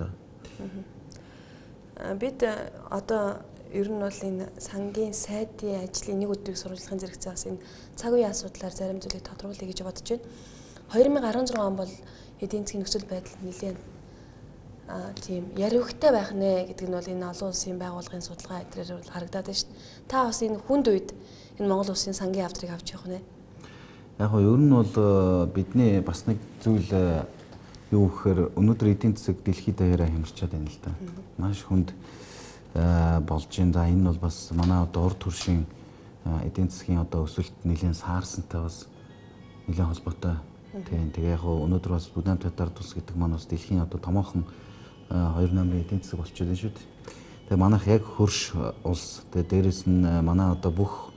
Speaker 2: да.
Speaker 1: Бид одоо ер нь бол энэ сангийн сайдын ажлын нэг өдрийг сурвалжлахын зэрэгцээ бас энэ цаг үеийн асуудлаар зарим зүйлийг тодруулъя гэж бодож байна. 2016 он бол эдийн засгийн нөхцөл байдал нэлээд тийм яривхтай байх нэ гэдэг нь бол энэ олон улсын байгууллагын судалгаа эдрээр бол харагдаад байна шүү дээ. Та бас энэ хүнд үед энэ Монгол улсын сангийн авдрыг авч явах нэ?
Speaker 2: Яг нь ер нь бол бидний бас нэг зүйл юу гэхээр өнөөдөр эдийн засаг дэлхийд даяараа хямрчаад байна л да. Маш хүнд болж байна. За энэ бол бас манай одоо урд төршийн эдийн засгийн одоо өсөлт нэлээд саарсантай бас нэлээд холбоотой. Тийм тэгээ яг өнөөдөр бас Бүдам Татар тус гэдэг маань бас дэлхийн одоо томоохон 2 номерын эдийн засаг болчиход байна шүү дээ. Тэгээ манайх яг хөрш улс. Тэгээ дээрэс нь манай одоо бүх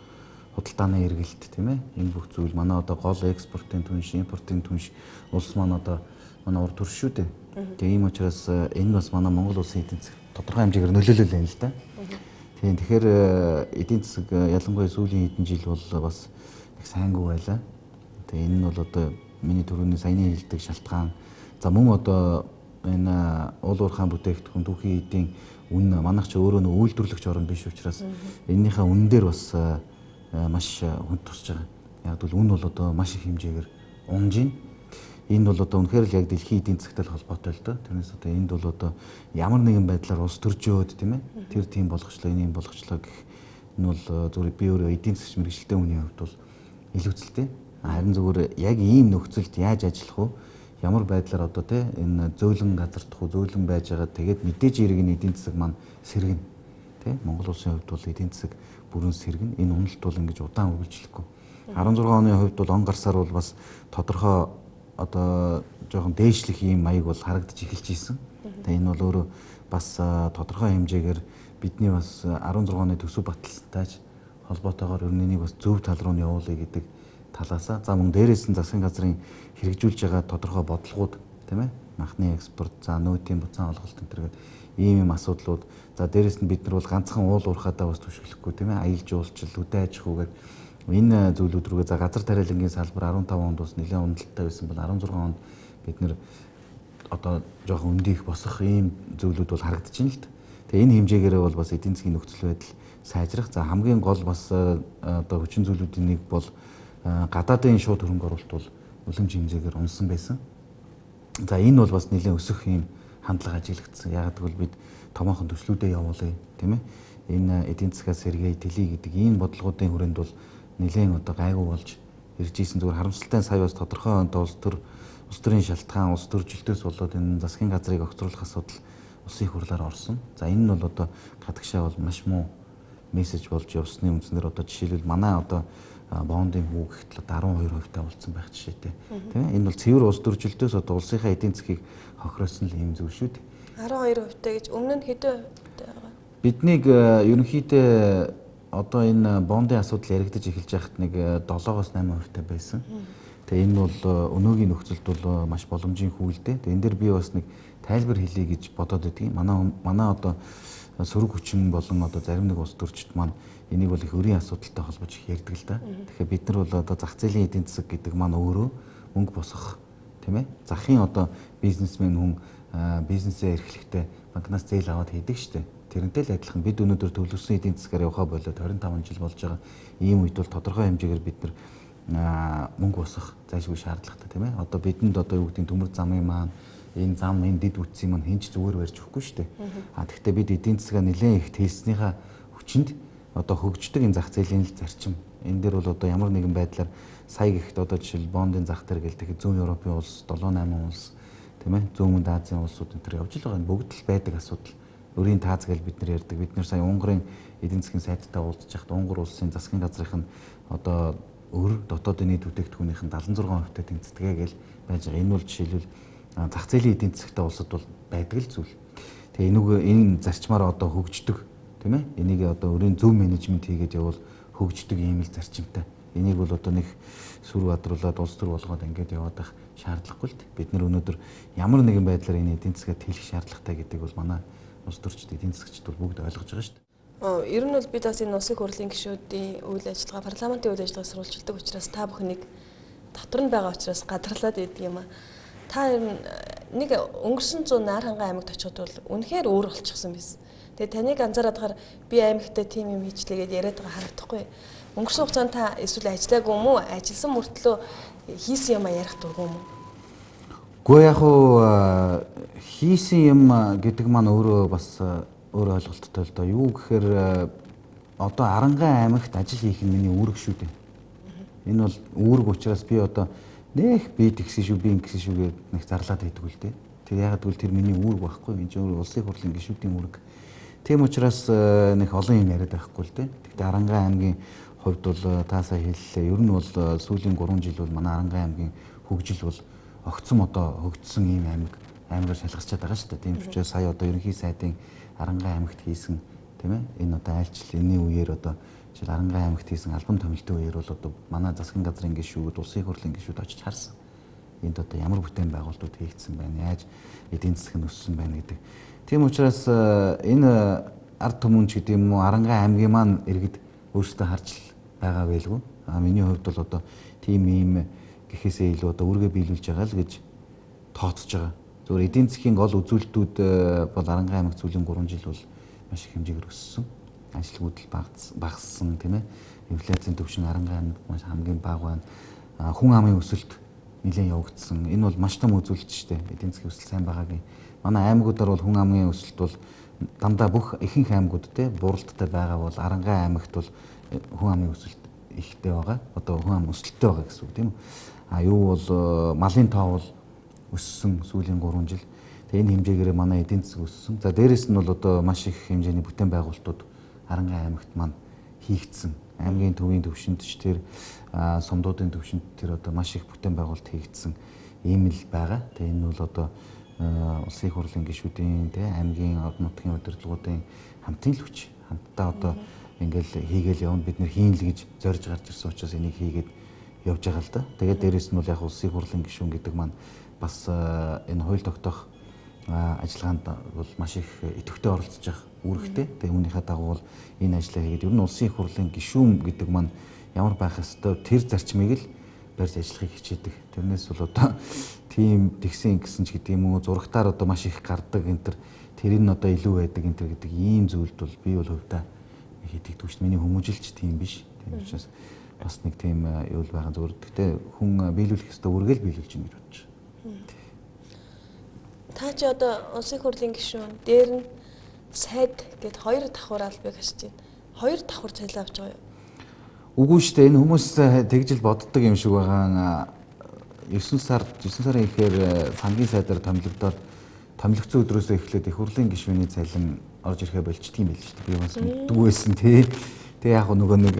Speaker 2: худалдааны эргэлт тийм ээ. Энэ бүх зүйл манай одоо гол экспортын түнш, импортын түнш улс маань одоо манай урд төрш шүү дээ. Тэгээ ийм учраас энэ бас манай Монгол улсын эдийн засаг тодорхой хэмжээгээр нөлөөлөл байна л да. Тийм тэгэхээр эдийн засаг ялангуяа сүүлийн хэдэн жил бол бас их сайнгүй байлаа. Тэгээ энэ нь бол одоо миний түрүүний саяны хэлдэг шалтгаан. За мөн одоо энэ уул уурхайн бүтээгдэхүүн түүхийн эдийн үн манайх ч өөрөө нэг үйлдвэрлэгч орн биш учраас энэнийхээ үнэн дээр бас маш хүнд тусч байгаа. Яг бол үн бол одоо маш их хэмжээгээр унж байна. Энэ бол одоо үнэхээр л яг дэлхийн эдийн засагтай холбоотой л доо. Тэрнээс одоо энд бол одоо ямар нэгэн байдлаар улс төржөөд тийм ээ. Тэр тийм болгочлоо, энэ юм болгочлоо гэх энэ бол зүгээр би өөрөө эдийн засгийн мэргэжилтийн үнийн хувьд бол илүүцэлтэй. Харин зүгээр яг ийм нөхцөлд яаж ажиллах вэ? Ямар байдлаар одоо тий энэ зөөлөн газардах уу, зөөлөн байж байгаа. Тэгээд мэдээж иргэн эдийн засаг маань сэргэн. Тий Монгол улсын хувьд бол эдийн засаг бүрэн сэргэн. Энэ уналт бол ингэж удаан үргэлжлэхгүй. 16 оны хувьд бол он гарсаар бол бас тодорхой одоо жоохон дээшлэх ийм маяг бол харагдаж эхэлж ийсэн. Тэгээ энэ бол өөрөө бас тодорхой хэмжээгээр бидний бас 16 оны төсөв баталсантайж холбоотойгоор ер нь энийг бас зөв тал руу нь явуулъя гэдэг талаасаа за мөн дээрээс нь засгийн газрын хэрэгжүүлж байгаа тодорхой бодлогууд тийм ээ махны экспорт за нөөтийн буцаан олголт энэ төргээд ийм асуудлууд за дээрээс нь бид нар бол ганцхан уул уурхаадаа бас түшиглэхгүй тийм ээ аялал жуулчлал үдэ аж ахуйгээд энэ зүйлүүд рүүгээ за газар тариалангийн салбар 15 онд бас нэлээд уналттай байсан бол 16 онд бид нэр одоо жоохон өндийх босох ийм зүйлүүд бол харагдаж байна л да. Тэгээ энэ хэмжээгээрээ бол бас эдийн засгийн нөхцөл байдал сайжрах. За хамгийн гол бас одоо хүчин зүйлүүдийн нэг бол гадаадын шууд хөрөнгө оруулалт бол үлэмж хэмжээгээр унсан байсан. За энэ бол бас нэлээд өсөх ийм хандлага ажиглагдсан. Яг гэвэл бид томоохон төслүүдэд явуулъя тийм ээ. Энэ эдийн засгаас сэргээе дэлий гэдэг ийм бодлогоодын хүрээнд бол нэлээд одоо гайгүй болж ирж ийсэн. Зүгээр харамсалтай сая бас тодорхой онтой улс төрийн шалтгаан улс төржилтөөс болоод энэ засгийн газрыг огцруулах асуудал улсын хурлаар орсон. За энэ нь бол одоо гадагшаа бол маш муу мессеж болж явсны үндснээр одоо жишээлбэл манай одоо бондын хүү гэхтэл 12% таа болсон байх жишээтэй. Тийм ээ. Энэ бол цэвэр улс төржилтөөс одоо улсынхаа эдийн засгийг хохироосон л юм зүйл шүү дээ.
Speaker 1: 12% таа гэж өмнө нь хэдэн хувьтай байгаа?
Speaker 2: Биднийг ерөнхийдөө одоо энэ бондын асуудал яригдаж эхэлж байхад нэг 7-8% таа байсан. Тэгээ энэ бол өнөөгийн нөхцөлд бол маш боломжийн хүүлдэ. Тэгээ энэ дэр би бас нэг тайлбар хэлье гэж бодоод байдгийг. Манай одоо сөрөг хүчин болон одоо зарим нэг улс төрчид маань энийг бол их өрийн асуудалтай холбож их ярьдаг л да. Тэгэхээр бид нар бол одоо зах зээлийн эдийн засаг гэдэг маань өөрөө мөнгө босгох тийм ээ. Захын одоо бизнесмен хүн бизнесээ эрхлэхдээ банкнаас зээл аваад хийдэг штэ. Тэрнтэй л адилхан бид өнөөдөр төлөвлөсөн эдийн засгаар явахаа болоод 25 жил болж байгаа ийм үед бол тодорхой хэмжээгээр бид нар мөнгө босох зайлшгүй шаардлагатай тийм ээ. Одоо бидэнд одоо юу гэдэг төмөр замын маань энэ зам энэ дэд үтсийн маань хинч зүгээр барьж өгөхгүй шүү дээ. Тэгэхдээ бид эдийн засгаа нэлээд их хэлснийхаа хүчинд одоо хөгждөг энэ зах зээлийн зарчим энэ дээр бол одоо ямар нэгэн байдлаар сая гэхэд одоо жишээл бондын зах дээр гэлдэг зүүн Европын улс 7-8 улс тийм ээ зүүн өмнөд Азийн улсууд энэ төр явж байгаа энэ бүгд л байдаг асуудал. Өрийн тааз гэж бид нар ярьдаг. Бид нар сая Унгарын эдийн засгийн сайттай уулзж байхад Унгар улсын засгийн газрын одоо өр дотоодын нийт бүтээгдэхүүнийх нь 76%-тай тэнцдэг гэж байж байгаа. Энэ бол жишээлбэл зах зээлийн эдийн засгтай улсад бол байдаг л зүйл. Тэгээ энэ зарчмаар одоо хөгждөг тийм ээ. Энийг одоо өрийн зөв менежмент хийгээд явал хөгждөг ийм л зарчимтай. Энийг бол одоо нэг сүр бадруулаад улс төр болгоод ингээд яваад байх шаардлагагүй л дээ. Бид нар өнөөдөр ямар нэгэн байдлаар энэ эдийн засгаа тэлэх шаардлагатай гэдэг бол манай улс төрчид эдийн засгчид бол бүгд ойлгож байгаа шүү дээ.
Speaker 1: Ер нь бол бид бас энэ улсын хурлын гишүүдийн үйл ажиллагаа, парламентын үйл ажиллагааг сурвалжилдаг учраас та бүхнийг дотор нь байгаа учраас гадарлаад идэг юм аа. Та нэг өнгөрсөн 100 Нар ханган аймагт очиход бол үнэхээр өөр болчихсон биз. Тэгээ таныг анзаараад хахаар би аймагтаа тим юм хийчлээ гэдээ яриад байгаа харагдахгүй. Өнгөрсөн хугацаанд та эсвэл ажиллаагүй юм уу? Ажилласан мөртлөө хийсэн юм ярих дургүй юм уу?
Speaker 2: Гэхдээ яг уу хийсэн юм гэдэг маань өөрөө бас өөр ойлголттой л доо. Юу гэхээр одоо Арангай аймагт ажил хийх нь миний үүрэг шүү дээ. Энэ бол үүрэг учраас би одоо нэх би тэгсэн шүү, би ингэсэн шүү гэдэг нэг зарлаад байдаг үл дээ. Тэр ягаад гэвэл тэр миний үүрэг байхгүй. Энэ чинь улсын хурлын гишүүдийн үүрэг. Тийм учраас нэг олон юм яриад байхгүй л дээ. Тэгтээ Арангай аймгийн хувьд бол та сая хэллээ. Ер нь бол сүүлийн 3 жил бол манай Арангай аймгийн хөгжил бол огцом одоо хөгжсөн ийм аймгаар шалгасчаад байгаа шүү дээ. Тийм учраас сая одоо ерөнхий сайдын Арангай аймагт хийсэн тийм ээ. Энэ одоо айлчлалын үеэр одоо жишээл Арангай аймагт хийсэн албан томилтын үеэр бол одоо манай засгийн газрын гишүүд, улсын хурлын гишүүд очиж харсан. Энд одоо ямар бүтээн байгуулалтууд хийгдсэн байна, яаж эдийн засаг нь өссөн байна гэдэг. Тийм учраас энэ ард түмэнч гэдэг юм уу Арангай аймгийн маань иргэд өөрсдөө харж байгаа байлгүй. Миний хувьд бол одоо тийм ийм гэхээсээ илүү одоо үргээ биелүүлж байгаа л гэж тооцож байгаа. Зөвхөн эдийн засгийн гол үзүүлэлтүүд бол Арангай аймаг сүүлийн 3 жил бол маш их хэмжээгээр өссөн. Ажилгүйд багассан тийм ээ. Инфляцийн түвшин Арангай аймагт маш хамгийн бага байна. Хүн амын өсөлт нэлээд явагдсан. Энэ бол маш том үзүүлэлт шүү дээ. Эдийн засгийн өсөлт сайн байгаагийн. Манай аймагуудаар бол хүн амын өсөлт бол дандаа бүх ихэнх аймагуд те буралттай байгаа бол Арангай аймагт бол хүн амын өсөлт ихтэй байгаа. Одоо хүн ам өсөлттэй байгаа гэсэн үг тийм үү? Юу бол малын тоо бол өссөн сүүлийн 3 жил. Тэгээ энэ хэмжээгээр манай эдийн засаг өссөн. За дээрэс нь бол одоо маш их хэмжээний бүтээн байгуулалтууд Арангай аймагт маань хийгдсэн. Аймгийн төвийн төвшөнд ч тэр сумдуудын төвшөнд тэр одоо маш их бүтээн байгуулалт хийгдсэн ийм л байгаа. Тэгээ энэ бол одоо улсын хурлын гишүүдийн тэ аймгийн од нутгийн удирдлагуудын хамтын л хүч. Хамтдаа одоо ингээл хийгээл явна бид нар хийн л гэж зорж гарч ирсэн учраас энийг хийгээд явж байгаа л да. Тэгээд дээрэс нь бол яг улсын хурлын гишүүн гэдэг маань бас энэ хууль тогтоох ажиллагаанд бол маш их идэвхтэй оролцож байгаа үүрэгтэй. Тэгээ үүнийхээ дагуу бол энэ ажлаа хийгээд ер нь улсын хурлын гишүүн гэдэг маань ямар байх ёстой тэр зарчмыг л барьж ажиллахыг хичээдэг. Тэрнээс бол одоо тийм тэгсэн гэсэн ч гэдэг юм уу зурагтаар одоо маш их гардаг энэ тэр нь одоо илүү байдаг энэ гэдэг ийм зүйлд бол би бол хувьдаа хийдэг түвш миний хүмүүжилч тийм биш. Тийм учраас бас нэг тийм юу л байгаа зүгээр. Гэхдээ хүн биелүүлэх ёстой үргээл биелүүлж юм гэж бодож байна.
Speaker 1: Та чи одоо улсын хурлын гишүүн дээр нь сайд гэд 2 давхар албыг хашиж байна. 2 давхар цалин авч байгаа юу?
Speaker 2: Үгүй шүү дээ. Энэ хүмүүс тэгжил боддог юм шиг байгаа. 9 сарын ихээр сангийн сайдаар томилогдоод томилогцсон өдрөөсөө эхлээд их хурлын гишүүний цалин орж ирэхэ болчт юм байл шүү дээ. Би бас мэддэг байсан тий. Тэгээ яг нөгөө нэг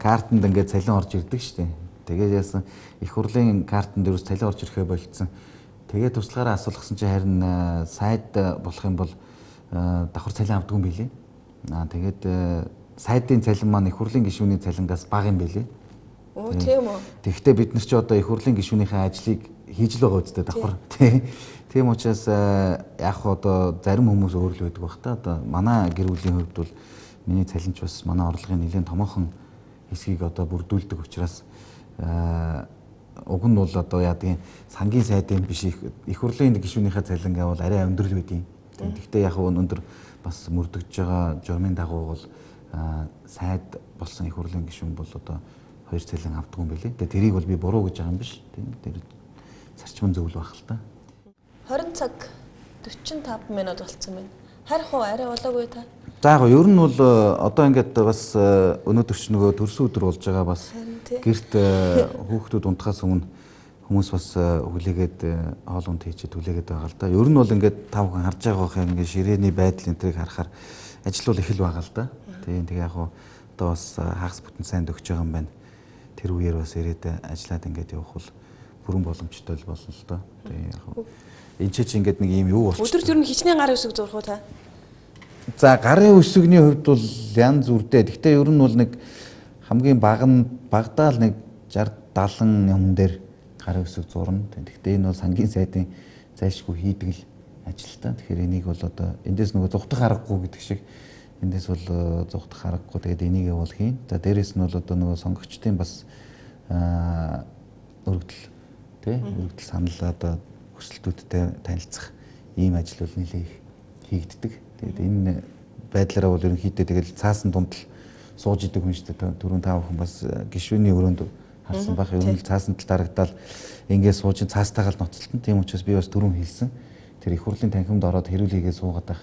Speaker 2: картанд ингээд цалин орж ирдэг шүү дээ. Тэгээд яасан их хурлын картанд дөрөс цалин орж ирэхэ болцсон. Тэгээд туслахаараа асуулгасан чи харин сайд болох юм бол давхар цалин авдаг юм билий. Тэгээд сайдын цалин маань их хурлын гишүүний цалингаас бага юм билий.
Speaker 1: Оо тийм үү.
Speaker 2: Тэгэхдээ бид нар ч одоо их хурлын гишүүнийхээ ажлыг хийж л байгаа үстэй давхар. Тийм учраас яг одоо зарим хүмүүс өөр л байдаг бах та. Одоо манай гэр бүлийн хувьд бол миний цалинч бас манай орлогын нэлээд томоохон хэсгийг одоо бүрдүүлдэг учраас уг нь бол одоо яадгийн сангийн сайдын биш их хурлын гишүүнийхээ цалин гэвэл арай өндөр л байдیں۔ Тэгэхдээ яг өндөр бас мөрдөгж байгаа журмын дагуу бол сайд болсон их хурлын гишүүн бол одоо 2 цалин авдаг юм билий. Тэгээ тэрийг бол би буруу гэж байгаа юм биш. Тэр зарчмын зөвлөл байх л та.
Speaker 1: 20 цаг 45 минут болцсон байна. Харих уу арай болоогүй та?
Speaker 2: За яг ер нь бол одоо ингээд бас өнөөдөр ч нөгөө төрсөн өдөр болж байгаа бас гэрт хүүхдүүд унтахаас өмнө хүмүүс бас хүлээгээд хоолунд хийчихэд хүлээгээд байгаа л да. Ер нь бол ингээд тав хүн харж байгаа хаа ингээд ширээний байдал энэ төрийг харахаар ажил бол их л байгаа л да. Тэгээ яг одоо бас хагас бүтэн сайн өгч байгаа юм байна. Тэр үеэр бас ирээд ажиллаад ингээд явах бол бүрэн боломжтой л болно л да. Тэгээ яг энэ ч ингээд нэг юм юу болчих.
Speaker 1: Өдөрт ер нь хичнээн гарын үсэг зурх уу та?
Speaker 2: За гарын үсэгний хувьд бол янз бүрдээ. Гэхдээ ер нь бол нэг хамгийн багадаа л нэг 60-70 юм дээр гарын үсэг зурна. Гэхдээ энэ бол сангийн сайдын зайлшгүй хийдэг л ажил та. Тэгэхээр энийг бол одоо эндээс нөгөө зүгтах аргагүй гэдэг шиг эндээс бол зүгтах аргагүй. Тэгээд энийг бол хийн. За дээрэс нь бол одоо нөгөө сонгогчдын бас өргөдөл өргөдөл санал одоо хүсэлтүүдтэй танилцах ийм ажил бол нэлээд хийгддэг. Тэгээд энэ байдлаараа бол ерөнхийдөө тэгэл цаасан дунд л сууж идэг хүн шүү дээ. Түрүүн тав хүн бас гишүүний өрөөнд харсан байх. Ер нь цаасан тал дарагдаал ингээд сууж цаастайгаа л ноцтолтон. Тийм учраас би бас түрүүн хэлсэн. Тэр их хурлын танхимд ороод хэрүүл хийгээд суугаад байх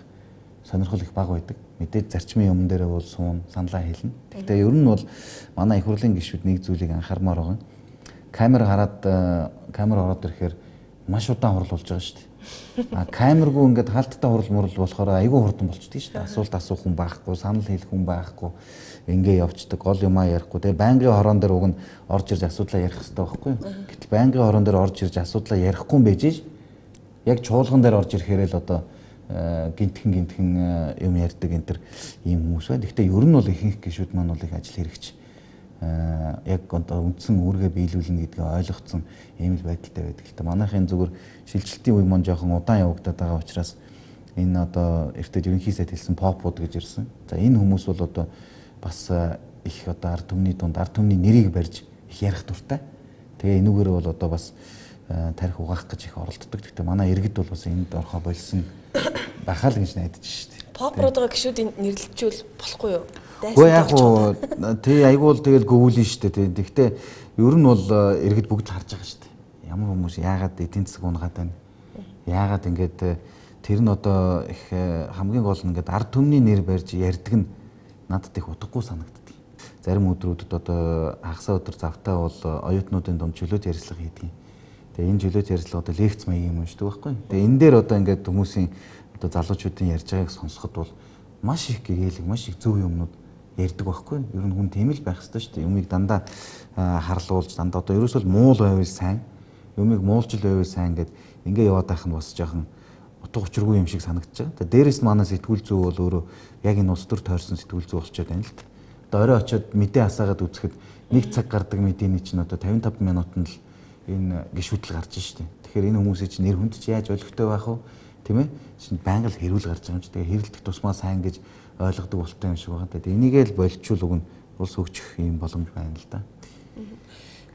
Speaker 2: сонирхол их бага байдаг. Мэдээж зарчмын юм дээрээ бол суун саналаа хэлнэ. Гэхдээ ер нь бол манай их хурлын гишүүд нэг зүйлийг анхаармаар байгаа. Камер ороод ирэхээр маш удаан хурал болж байгаа шүү дээ. Камергүй ингээд хаалттай хурал мурал болохоор айгүй хурдан болчдөг шүү дээ. Асуулт асуух хүн байхгүй, санал хэлэх хүн байхгүй. Ингээ явцдаг, гол юмаа ярихгүй. Тэгээ байнгын хороон дээр уг нь орж ирж асуудлаа ярих хэрэгтэй байхгүй юу? Гэтэл байнгын хороон дээр орж ирж асуудлаа ярихгүй юм байж яг чуулган дээр орж ирэхээр л одоо гинтхэн юм ярьдаг энэ төр ийм хүмүүс байна. Гэхдээ ер нь бол ихэнх гишүүд маань бол их ажил хэрэгч яг одоо үндсэн үүргээ биелүүлнэ гэдгээ ойлгоцсон ийм л байдалтай байдаг л та. Манайхын зүгээр шилжилтийн үе маань жоохон удаан явагдаад байгаа учраас энэ одоо эртээ ерөнхий сайд хэлсэн попууд гэж ирсэн. За энэ хүмүүс бол одоо бас их одоо ард түмний дунд ард түмний нэрийг барьж их ярих дуртай. Тэгээ энүүгээр бол одоо бас тарих угаах гэж их оролддог. Гэхдээ манай иргэд бол бас энд орхоо болсон бахаал гэж найдаж шүү дээ.
Speaker 1: Попруудаа гişүүдийн нэрлэлжүүл болохгүй юу?
Speaker 2: Гэхдээ яг уу тий айгуул тэгэл гөвүүлэн шүү дээ. Гэхдээ ер нь бол иргэд бүгд л харж байгаа шүү дээ. Ямар хүмүүс яагаад эдийн засаг унгаад байна? Яагаад ингээд тэр нь одоо их хамгийн гол нь ингээд ард түмний нэр барьж ярьдаг нь надад их утгагүй санагддаг. Зарим өдрүүдэд одоо хагасаа өдөр завтаа бол оюутнуудын дунд чөлөөт ярилцлага хийдэг. Тэгээ энэ чөлөөт ярилцлага одоо лекц маягийн юм шүү дээ байхгүй. Тэгээ энэ дээр одоо ингээд хүмүүсийн одоо залуучуудын ярьж байгааг сонсоход бол маш их гэгээлэг, маш их зөв юмнууд ярьдаг байхгүй. Ер нь хүн тийм л байх хэрэгтэй шүү дээ. Юмыг дандаа харлуулж дандаа одоо ерөөсөө муул байвал сайн, юмыг муулж л байвал сайн гэд ингээ яваад байх нь бас жоохон утга учиргүй юм шиг санагдаж байгаа. Тэгээ дээрэс нь манай сэтгүүл зүй бол өөрөө яг энэ улс төр тойрсон сэтгүүл зүй болчиход байна л да. Одоо орой очиод мэдээ асаагаад үзэхэд 1 цаг гардаг мэдээний чинь одоо 55 минутанд л энэ гişүтэл гарч штэ. Тэгэхээр энэ хүмүүсийн чинь нэр хүнд ч яаж олигтой байх вэ? Тийм ээ? Чинь байнга л хэрүүл гарч байгаа юм чи. Тэгээ хэрэлдэх тусмаа сайн гэж ойлгодог болтой юм шиг байгаа. Тэгээ энийгээ л болчвол уг нь улс хөгжих юм боломж байна л да.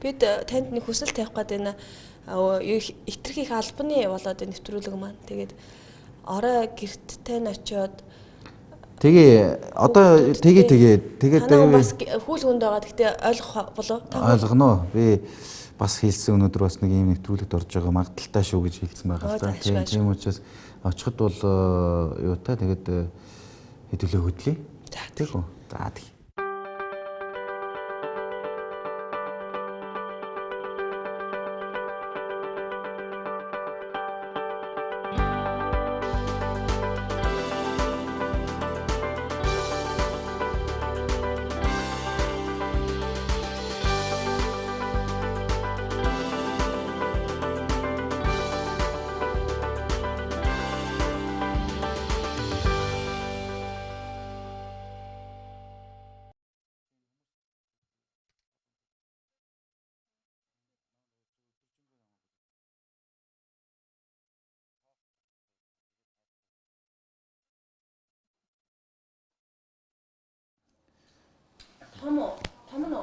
Speaker 1: Бид танд нэг хүсэл тавих гээд байна. Итгэх албаны болоод нэвтрүүлэг маань. Тэгээд орой гэрт тань очиод
Speaker 2: тэгээ одоо тэгээд
Speaker 1: бас хүүл хүнд байгаа. Гэхдээ ойлгох болов та?
Speaker 2: Ойлгоно. Би бас хэлсэн өнөөдөр бас нэг юм нэвтрүүлэгт орж байгаа магадaltaй шүү гэж хэлсэн байгаа л да. Тийм учраас очиход бол юу та тэгээд хэдүүлээ хөдлөе. Тэг үү. За тэг.
Speaker 1: Том нь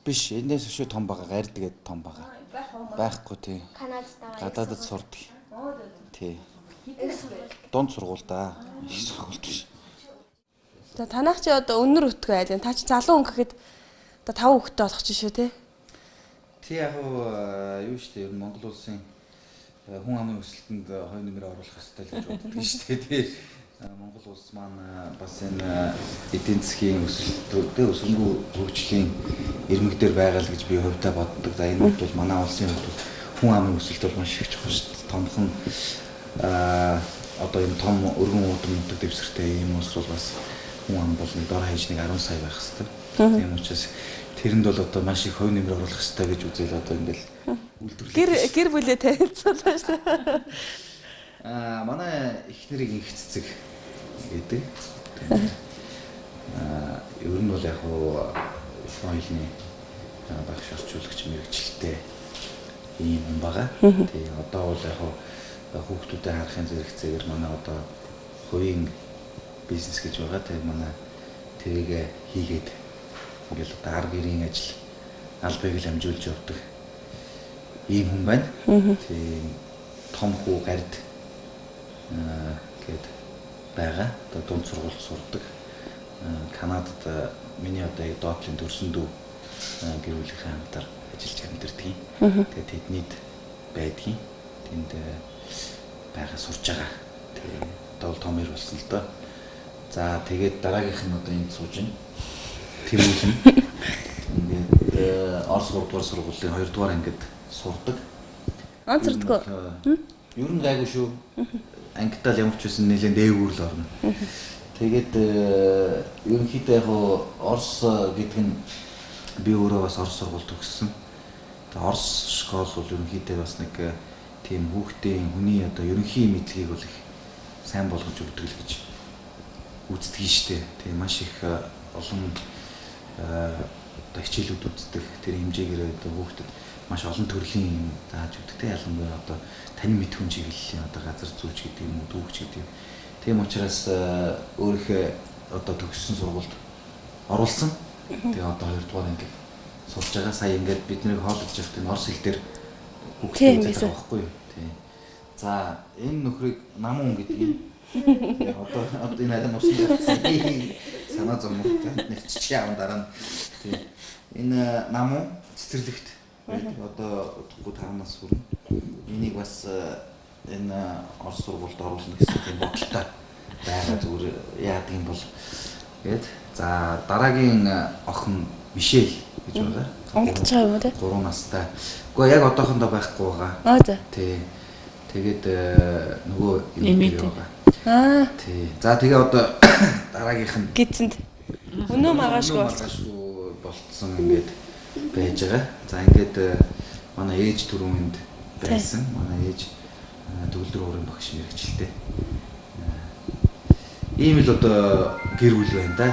Speaker 2: биш энэс шүү том байгаа гайрдаг том байгаа. Байхгүй тий. Гадаадд сурдаг. Тий. Дунд сургууль да. Их сургууль биш.
Speaker 1: За танах чи одоо өнөр өтгөө айл. Та чи залуу хүн гэхэд одоо 5 хүүхэдтэй болох ч шүү те.
Speaker 2: Тий яг юу шүү дээ ер нь Монгол улсын хүн амын өсөлтөнд хой нэмэр оруулах хэрэгтэй л гэж боддог шүү дээ. Тэгээ Монгол улс маань бас энэ эдийн засгийн өсөлтөд өсөнгөө хөгжлийн ирмэг дээр байгаа л гэж би хувьдаа боддог. За энэ бол манай улсын хувьд хүн амын өсөлт бол маш их чухал шүү дээ. Томхон одоо энэ том өргөн уудам нутаг дэвсгэртэй ийм улс бол бас хүн ам бол нэг дор хаяж нэг 10 сая байх хэрэгтэй. Тийм учраас тэрэнд бол одоо маш их хувь нэмэр оруулах хэрэгтэй гэж үзэл одоо ингээл үйлдвэрлэх.
Speaker 1: Гэр бүлээ танилцуулсан шүү дээ.
Speaker 2: Манай эхнэрийг инх цэцэг гэдэг. Ер нь бол яг соёлны багш орчуулагч мэрэгчлээ ийм хүн байгаа. Тэгээ одоо бол яг хүүхдүүдэд харахын зэрэгцээгээр манай одоо хувийн бизнес гэж байгаа. Тэгээ манай тэрийг хийгээд ингээл одоо ар гэрийн ажил албыг л амжуулж явдаг ийм хүн байна. Тэгээ том хүү гард гээд байгаа. Одоо дунд сургуульд сурдаг. Канадад миний одоо доотлын төрсөн дүү гэр бүлийнхээ хамтар ажиллаж амьдардаг. Тэгээд тэднийд байдгийн. Тэнд байгаа сурж байгаа. Тэгээ одоо бол том ир болсон л доо. За тэгээд дараагийнх нь одоо энд сууж байна. Тэмүүлэн. Ингээд Орос 3 дугаар сургуулийн 2 дугаар ангид сурдаг.
Speaker 1: Онцордгоо.
Speaker 2: Ер нь гайгүй шүү. Ангидаа л ямар ч үсэн нэлээд дээгүүр л орно. Тэгээд ерөнхийдөө яг Орос гэдэг нь би өөрөө бас Орос сургуульд төгссөн. Тэгээд Орос школ бол ерөнхийдөө бас нэг тийм хүүхдийн хүний одоо ерөнхий мэдлэгийг бол их сайн болгож өгдөг л гэж үздэг нь штэ. Тэгээд маш их олон одоо хичээлүүд үздэг. Тэр хэмжээгээр одоо хүүхдэд маш олон төрлийн юм зааж өгдөг. Тэ ялангуяа одоо тань мэдхүн чиглэлийн одоо газар зүйч гэдэг юм уу, дүүгч гэдэг юм. Тийм учраас өөрийнхөө одоо төгссөн сургуульд оруулсан. Тэгээ одоо 2 дугаар анги сурж байгаа. Сая ингээд бид нэр хооллож явахдаа энэ Орос хэл дээр хүүхдүүд байгаа байхгүй юу? Тийм. За энэ нөхрийг намун гэдэг юм. Тэгээ одоо энэ аль нуусан санаа зовмогтой нэг чичээ аван дараа нь тийм. Энэ намун цэцэрлэгт одоо удахгүй 5 нас хүрнэ. Энийг бас энэ Орос сургуульд оруулна гэсэн тийм бодолтой байгаа зүгээр яадаг юм бол гээд за дараагийн охин Мишель гэж байгаа.
Speaker 1: Онгоц цаа юм уу те?
Speaker 2: 3 настай. Гэхдээ яг одоохондоо байхгүй байгаа.
Speaker 1: За.
Speaker 2: Тий. Тэгээд нөгөө юм байгаа. Тий. За тэгээ одоо дараагийнх нь
Speaker 1: Гидсэнд. Өнөө маргаашгүй
Speaker 2: болцсон ингээд байж байгаа. За ингээд манай ээж түрүүнд байсан. Манай ээж төгөлдөр уурын багш мэрэгчлээ. Ийм л одоо гэр бүл байна да.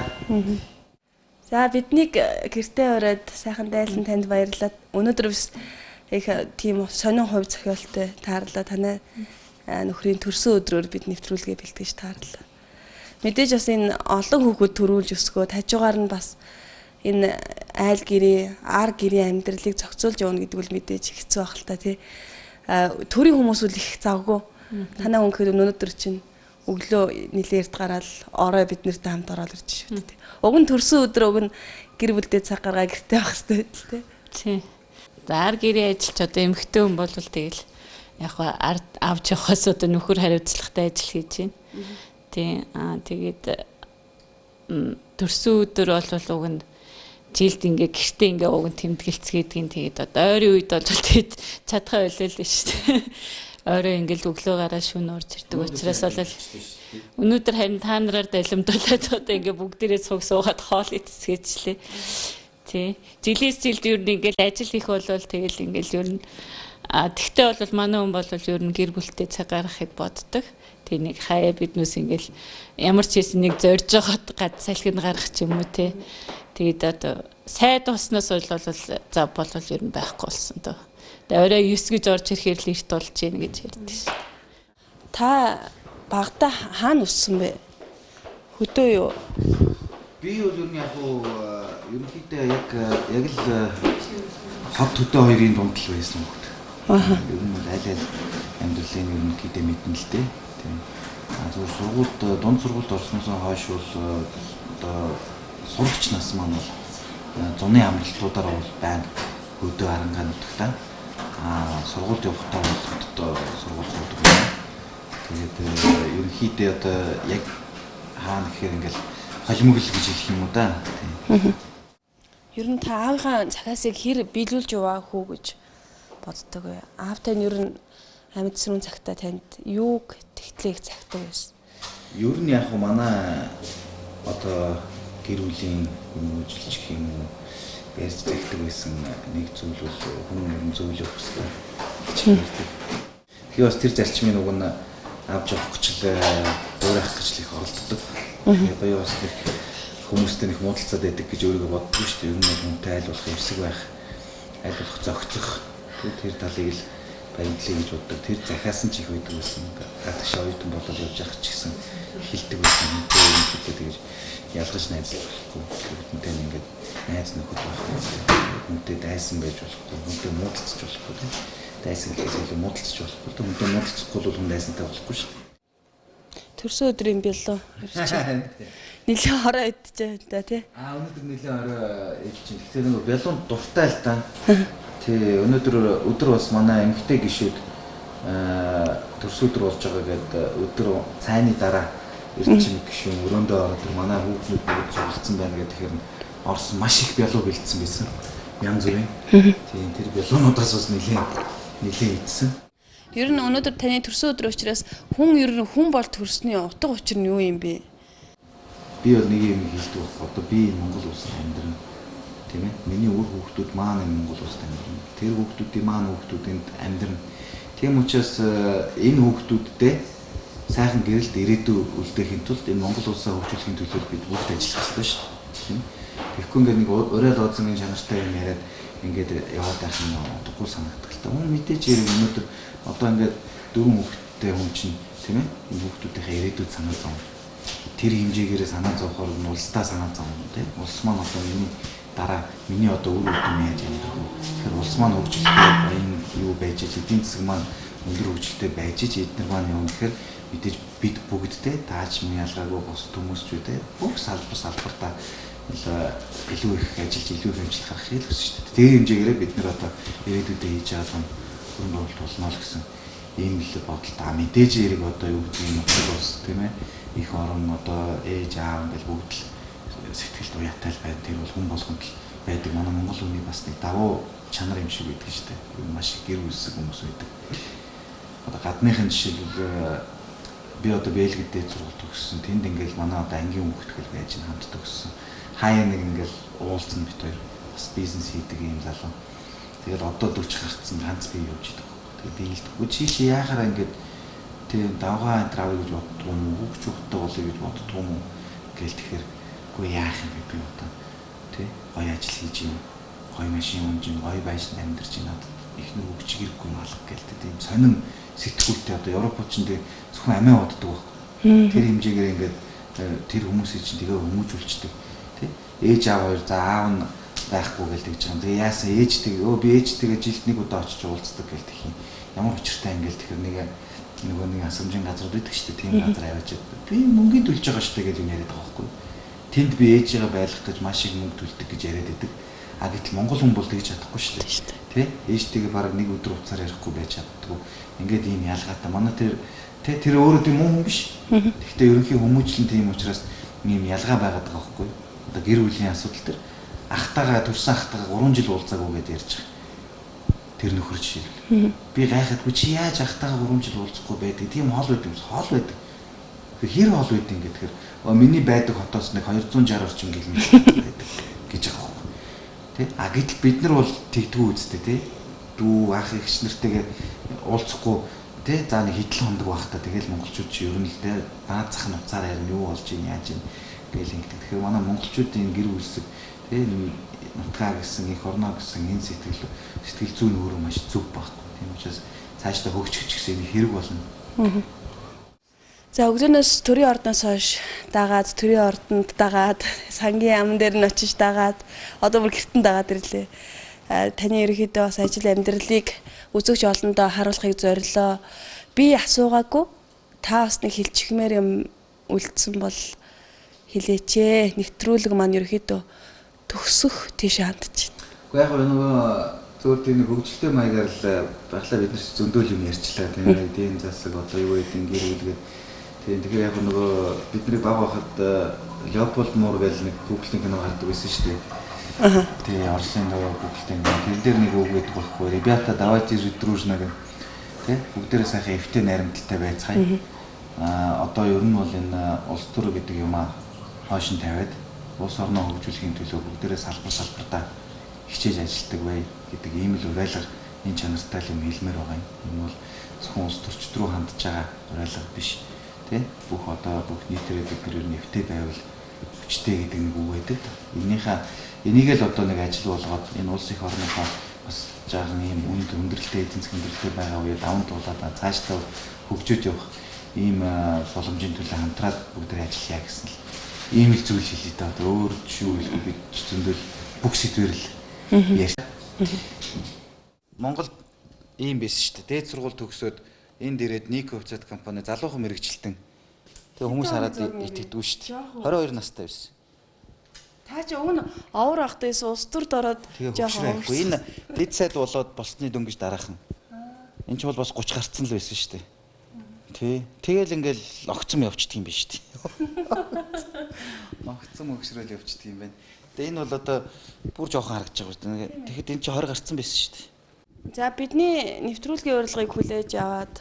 Speaker 1: За биднийг гэртээ ороод сайхан дайлан танд баярлалаа. Өнөөдөр бас их тийм сонин хувь зохиолтой таарлаа. Танай нөхрийн төрсөн өдрөөр бид нэвтрүүлгээ бэлтгэж таарлаа. Мэдээж бас энэ олон хүүхэд төрүүлж өсгөө хажуугаар нь бас энэ айл гэрээ, ар гэрийн амьдралыг зохицуулж явна гэдэг бол мэдээж хэцүү байх л та тий. Төрийн хүмүүс үл их завгүй. Танай хүн гэхэд өнөөдөр чинь өглөө нилээ эрт гараад орой бид нартай хамт ороод ирж шүү дээ. Уг нь төрсөн өдөр уг нь гэр бүлдээ цаг гаргаа гэртээ байх хэрэгтэй тий.
Speaker 3: За ар гэрээ ажиллаж одоо эмэгтэй хүн бол тэгэл яг ард авч явахаас одоо нөхөр хариуцлагатай ажил хийж байна. Тий. Тэгээд төрсөн өдөр бол уг нь жилд ингээ гэртээ ингээ уг нь тэмдэглэцгээдгийн тэгээд одоо ойрын үед бол тэгээд чадхаа байлаа л шүү дээ. Орой ингээл өглөө гараа шүн уурж ирдэг учраас бол өнөөдөр харин та нараар далимдуулаад одоо ингээ бүгдээрээ цуг суугаад хоол идцгээчлээ. Тий. Жилээс жилд ер нь ингээл ажил их болвол тэгэл ингээл ер нь тэгтээ бол манай хүн бол ер нь гэр бүлтэй цаг гаргахыг боддог. Тэг нэг хаяа биднээс ингээл ямар ч хэсэн нэг зорж байгаад гад салхинд гаргах ч юм уу тий. Тэгээд одоо сайд усноос бол за болвол ер нь байхгүй болсон дөө. Тэгээ орой 9 гэж орж ирэхээр л эрт болж гин гэж ярьдээ ш.
Speaker 1: Та багада хаана өссөн бэ? Хөдөө юу?
Speaker 2: Би бол ер нь яг ерөнхийдөө яг л хот хөдөө хоёрын дунд л байсан хөхт. Ер нь бол аль амьдралын ерөнхийдөө мэднэ л дээ. Тийм. Зүгээр сургуульд дунд сургуульд орсноос хойш бол одоо сурагч нас маань бол зуны амралтуудаар бол байнга өдөө харангаа нутагтаа сургуульд явахдаа бол одоо сургууль суудаг байна. Тэгээд ерөнхийдөө одоо яг хаана гэхээр ингээл холимогл гэж хэлэх юм уу да.
Speaker 1: Ер нь та аавынхаа захиасыг хэр биелүүлж яваа хүү гэж боддог вэ? Аавтай нь ер нь амьд сүрэн цагтаа танд юуг тэгтлээг цагтаа байсан?
Speaker 2: Ер нь яг манай одоо гэр бүлийн хүмүүжлч гэх юм уу ярьж тэгдэг байсан нэг зүйл бол хүн ер нь зөвлөх хүсдэг. Тэгээ бас тэр зарчмын уг нь авч явах гэж л уурах гэж л их оролддог. Тэгээ бас нэг хүмүүстэй нэг муудалцаад байдаг гэж өөрийгөө боддог шүү дээ. Ер нь хүнтэй айл болох эвсэг байх, айл болох зөгцөх тэр талыг л баянглаа гэж боддог. Тэр захиас нь ч их үйдэг байсан. Гадагш оюутан болоод явж явах ч гэсэн хилдэг байсан. Үнтэй тэгэж ялгаж найзлах болохгүй. Хүнтэй ингээд найз нөхөд байх. Хүнтэй дайсан байж болохгүй. Хүнтэй муудалцаж болохгүй. Дайсан гэхээс илүү муудалцаж болохгүй. Хүнтэй муудалцахгүй бол хүн дайсантай болохгүй шүү дээ.
Speaker 1: Төрсөн өдрийн бэлөө. Нилээ хороо идчихэ та тий.
Speaker 2: Өнөөдөр нилээ хороо идчихин. Тэгэхээр нэг бялуун дуртай л да. Тий, өдөр бас манай эмэгтэй гишүүд төрс өдөр болж байгаа гэдэг өдөр цайны дараа ирчин гишүүн өрөөндөө ороод манай хүүхнүүд бүгд цуглдсан байна гэхээр Орос маш их бялуу бэлдсэн байсан. Янз бүрийн. Тийм тэр бялуунуудаас бас нилээ идсэн.
Speaker 1: Ер нь өнөөдөр таны төрсөн өдөр учраас хүн бол төрсний утга учир нь юу юм бэ?
Speaker 2: Би бол нэг юм хэлдэг баг. Одоо би Монгол улсад амьдрна. Тийм ээ. Миний үр хүүхдүүд маань Монгол улсад амьдрна. Тэр хүүхдүүдийн маань хүүхдүүдэнд амьдрна. Тийм учраас энэ хүүхдүүдтэй сайхан гэрэлд ирээдүй үлдээхийн тулд энэ Монгол улсаа хөгжүүлэхийн төлөө бид бүгд ажиллах хэрэгтэй шүү дээ. Тэгэхгүй ингээд нэг урай лооцны чанартай юм яриад ингээд яваад байх нь утгагүй санагддаг л та. Хүн мэдээж өнөөдөр одоо ингээд 4 хүүхэдтэй хүн чинь тийм ээ энэ хүүхдүүдийнхээ ирээдүйд санаа зовно. Тэр хэмжээгээрээ санаа зовхоор нь улсдаа санаа зовно тийм. Улс маань одоо миний дараа миний одоо үр үлдэм яаж юм бэ? Тэгэхээр улс маань хөгжөлтэй баян юу байж иж эдийн засаг маань өндөр хөгжөлтэй байж иж эдгээр маань юм гэхээр мэдээж бид бүгдтэй тааж минь ялгаагүй бос хүмүүсчүүдээ бүх салбартаа илүү их ажиллаж илүү хэмжил гарах хэрэгтэй шүү дээ. Тэр хэмжээгээр бид нэр одоо ирээдүйдээ хийж байгаа юм хөрөнгө оруулалт болно л гэсэн ийм л бодолтой. Мэдээж эрэг одоо юу гэдэг нь улс тийм ээ их орон одоо ээж аав ингээл бүгд л сэтгэлд уяатай л байдаг. Тэр бол хүн болгонд л байдаг. Манай Монгол хүний бас нэг давуу чанар юм шиг байдаг шүү дээ. Маш их гэр бүлсэг хүмүүс байдаг. Одоо гадныхын жишээл би одоо Бэлгэд дээд сургууль төгссөн. Тэнд ингээл манай одоо ангийн хүүхдгэл байж хамт төгссөн. Хаяа нэг ингээл уулзсан бит хоёр бас бизнес хийдэг юм залуу. Тэгэл одоо 40 гарцсан ганц бие явж идэг. Тэгээ биелдэггүй чи яахаараа ингээд тийм давгаа энтрав гэж боддгоо юм уу? Хүүхч хүүхдтэй болъё гэж боддгоо юм уу? Гээл тэгэхээр үгүй яах юм бэ би одоо тий гоё ажил хийж юм. Гоё машин унж юм, гоё байшин амьдарч юм надад их нэг өгч гэргүй малах гээл тийм сонин сэтгүүлтэй одоо Европч нь тэг зөвхөн амиа боддог байхгүй. Тэр хэмжээгээр ингээд тэр хүмүүсийг чинь тэгээ хүмүүжүүлчихдэг. Тий ээж аав хоёр за аав нь байхгүй гээл тэгж байгаа. Тэгээ яасан ээжтэй би ээжтэйгээ жилд нэг удаа очиж уулздаг гээл тэх юм. Ямар учиртай ингээл тэгэхээр нэг асамжийн газар байдаг шүү дээ. Тийм газар аваачаад би мөнгөнд төлж байгаа шүү дээ гэж яриад байгаа байхгүй. Тэнд би ээжигээ байлгах гэж маш их мөнгө төлдөг гэж яриад байдаг. А гэтэл Монгол хүн бол тэгж чадахгүй шүү дээ. Тэ ээжтэйгээ бараг нэг өдөр уцаар ярихгүй байж чаддгүй. Ингээд ийм ялгаатай. Манай тэр өөрөө тийм хүн биш. Гэхдээ ерөнхий хүмүүжлэн тийм учраас ийм ялгаа байгаад байгаа байхгүй. Одоо гэр бүлийн асуудал төр ахтайгаа төрсэн ахтайгаа 3 жил уулзаагүй гэдээ ярьж байгаа. Тэр нөхөр жишээл. Би гайхадгүй чи яаж ахтайгаа 3 жил уулзахгүй байдаг. Тийм хоол байдаг юм. Хоол байдаг. Хэр хоол байдаг ингээд тэгэхээр миний байдаг хотоос нэг 260 орчим км байдаг гэж байгаа. А гэтэл бид нар бол тэгдэггүй үстэй тий. Дүү ах эгч нартайгээ уулзахгүй тий. За нэг хэдэн хоног байхдаа тэгэл монголчууд чи ер нь л тий наацах нуцаар харин юу болж ийн яаж ийн гээл ингэдэг. Тэгэхээр манай монголчуудын гэр бүлсэг тий нутгаа гэсэн их орноо гэсэн энэ сэтгэл зүйн өөрөө маш зөв байхгүй. Тийм учраас цаашдаа хөгжих гэсэн хэрэг болно.
Speaker 1: За өглөөнөөс төрийн ордоноос хойш дагаад төрийн ордонд дагаад сангийн ам дээр нь очиж дагаад одоо бүр гэртэн дагаад ирлээ. Таны ерөнхийдөө бас ажил амьдралыг үзэгч олондоо харуулахыг зорилоо. Би асуугаагүй та бас нэг хэлчихмээр юм үлдсэн бол хэлээч. Нэвтрүүлэг маань ерөөхдөө төгсөх тийш хандж байна.
Speaker 2: Уу яг нөгөө зөвхөн тийм нэг хөгжилтэй маягаар л баглаа бид нар зөндөөл юм ярьчлаа тийм эдийн засаг одоо юу гэдэг гэр бүлгээд тийм тэгэхээр яг нөгөө бидний баг байхад Леопольд Муур гэж нэг Google-ийн кино гардаг байсан шүү дээ. Тийм Орсын нөгөө Google-ийн тэр дээр нэг үг гэдэг байхгүй Ребята давайте жить дружно гэх тийм бүгдээрээ сайхан эвтэй найрамдалтай байцгаая. Одоо ер нь бол энэ улс төр гэдэг юм хойш нь тавиад улс орноо хөгжүүлэхийн төлөө бүгдээрээ салбартаа хичээж ажилладаг бай гэдэг ийм л уриалга энэ чанартай юм хэлмээр байгаа юм. Энэ бол зөвхөн улс төрчд рүү хандж байгаа уриалга биш. Тэ бүх нийтээрээ бид гэрээр нэвтэй байвал хүчтэй гэдэг нэг үг байдаг. Энийг л одоо нэг ажил болгоод энэ улс их орныхоо бас жаахан ийм өндөрлөлттэй эзэн засгийн өндөрлөлттэй байгаа үе даван туулаад цаашдаа хөгжөөж явах ийм боломжийн төлөө хамтраад бүгдээ ажиллая гэсэн л ийм л зүйл хэлээ даа. Өөр шүү хэлгүй бид зөндөл бүх сэдвэр л ярьж. Монголд ийм байсан шүү дээ. Дээд сургууль төгсөөд энд ирээд Нико хувьцаат компани залуухан мэрэгчлэлтэн. Тэгээ хүмүүс хараад итгэдэггүй шүү дээ. 22 настай байсан.
Speaker 1: Та чи өгн овор ахтайс улс төрд ороод
Speaker 2: жоохон энэ дэд сайд болоод болсны дөнгөж дараахан. Энд ч бол бас 30 гарцсан л байсан шүү дээ. Тий. Тэгэл ингээл огцом явчихдаг юм биш үү? Огцом өгшрөөл явчихдаг юм байна. Тэгээ энэ бол одоо бүр жоохон харагдаж байгаа шүү дээ. Тэгэхэд энэ чи 20 гарцсан байсан шүү дээ.
Speaker 1: За бидний нэвтрүүлгийн урилгыг хүлээж аваад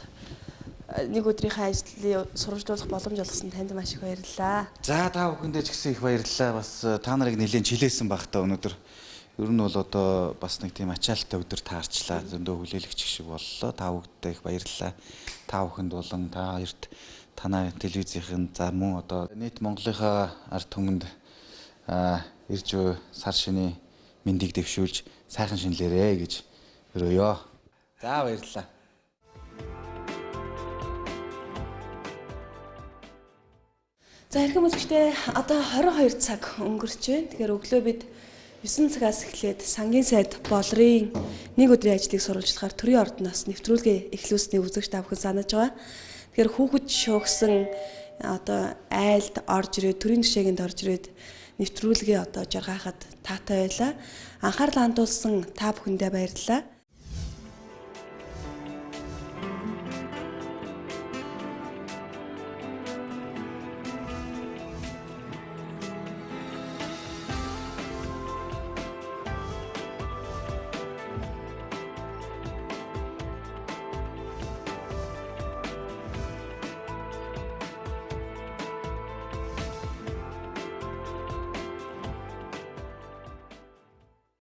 Speaker 1: нэг өдрийнхөө ажлыг сурвалжлуулах боломж олгосон танд маш их баярлалаа. За
Speaker 2: та бүхэндээ ч гэсэн их баярлалаа. Бас та нарыг нэлээд чилээсэн баг та өнөөдөр. Ер нь бол одоо бас нэг тийм ачаалттай өдөр таарчлаа. Зөндөө хүлээлгч шиг боллоо. Та бүхэндээ их баярлалаа. Та бүхэнд болон та хоёрт танай телевизийн за мөн одоо нийт Монголынхаа ард түмэнд ирж буй сар шинийн мэндийг дэвшүүлж сайхан шинэлээрэ гэж өрөөё. За баярлалаа.
Speaker 1: За хэрхэн үзэгчдээ одоо 22 цаг өнгөрч байна. Тэгэхээр өглөө бид 9 цагаас эхлээд сангийн сайд болрын нэг өдрийн ажлыг сурвалжлахаар төрийн ордноос нэвтрүүлгээ эхлүүлсний үзэгч та бүхэн санаж байгаа. Тэгэхээр хүүхэд шуугсан одоо айлд орж ирээд төрийн төшөөнд орж ирээд нэвтрүүлгээ одоо жаргахад таатай байлаа. Анхаарал хандуулсан та бүхэндээ баярлалаа.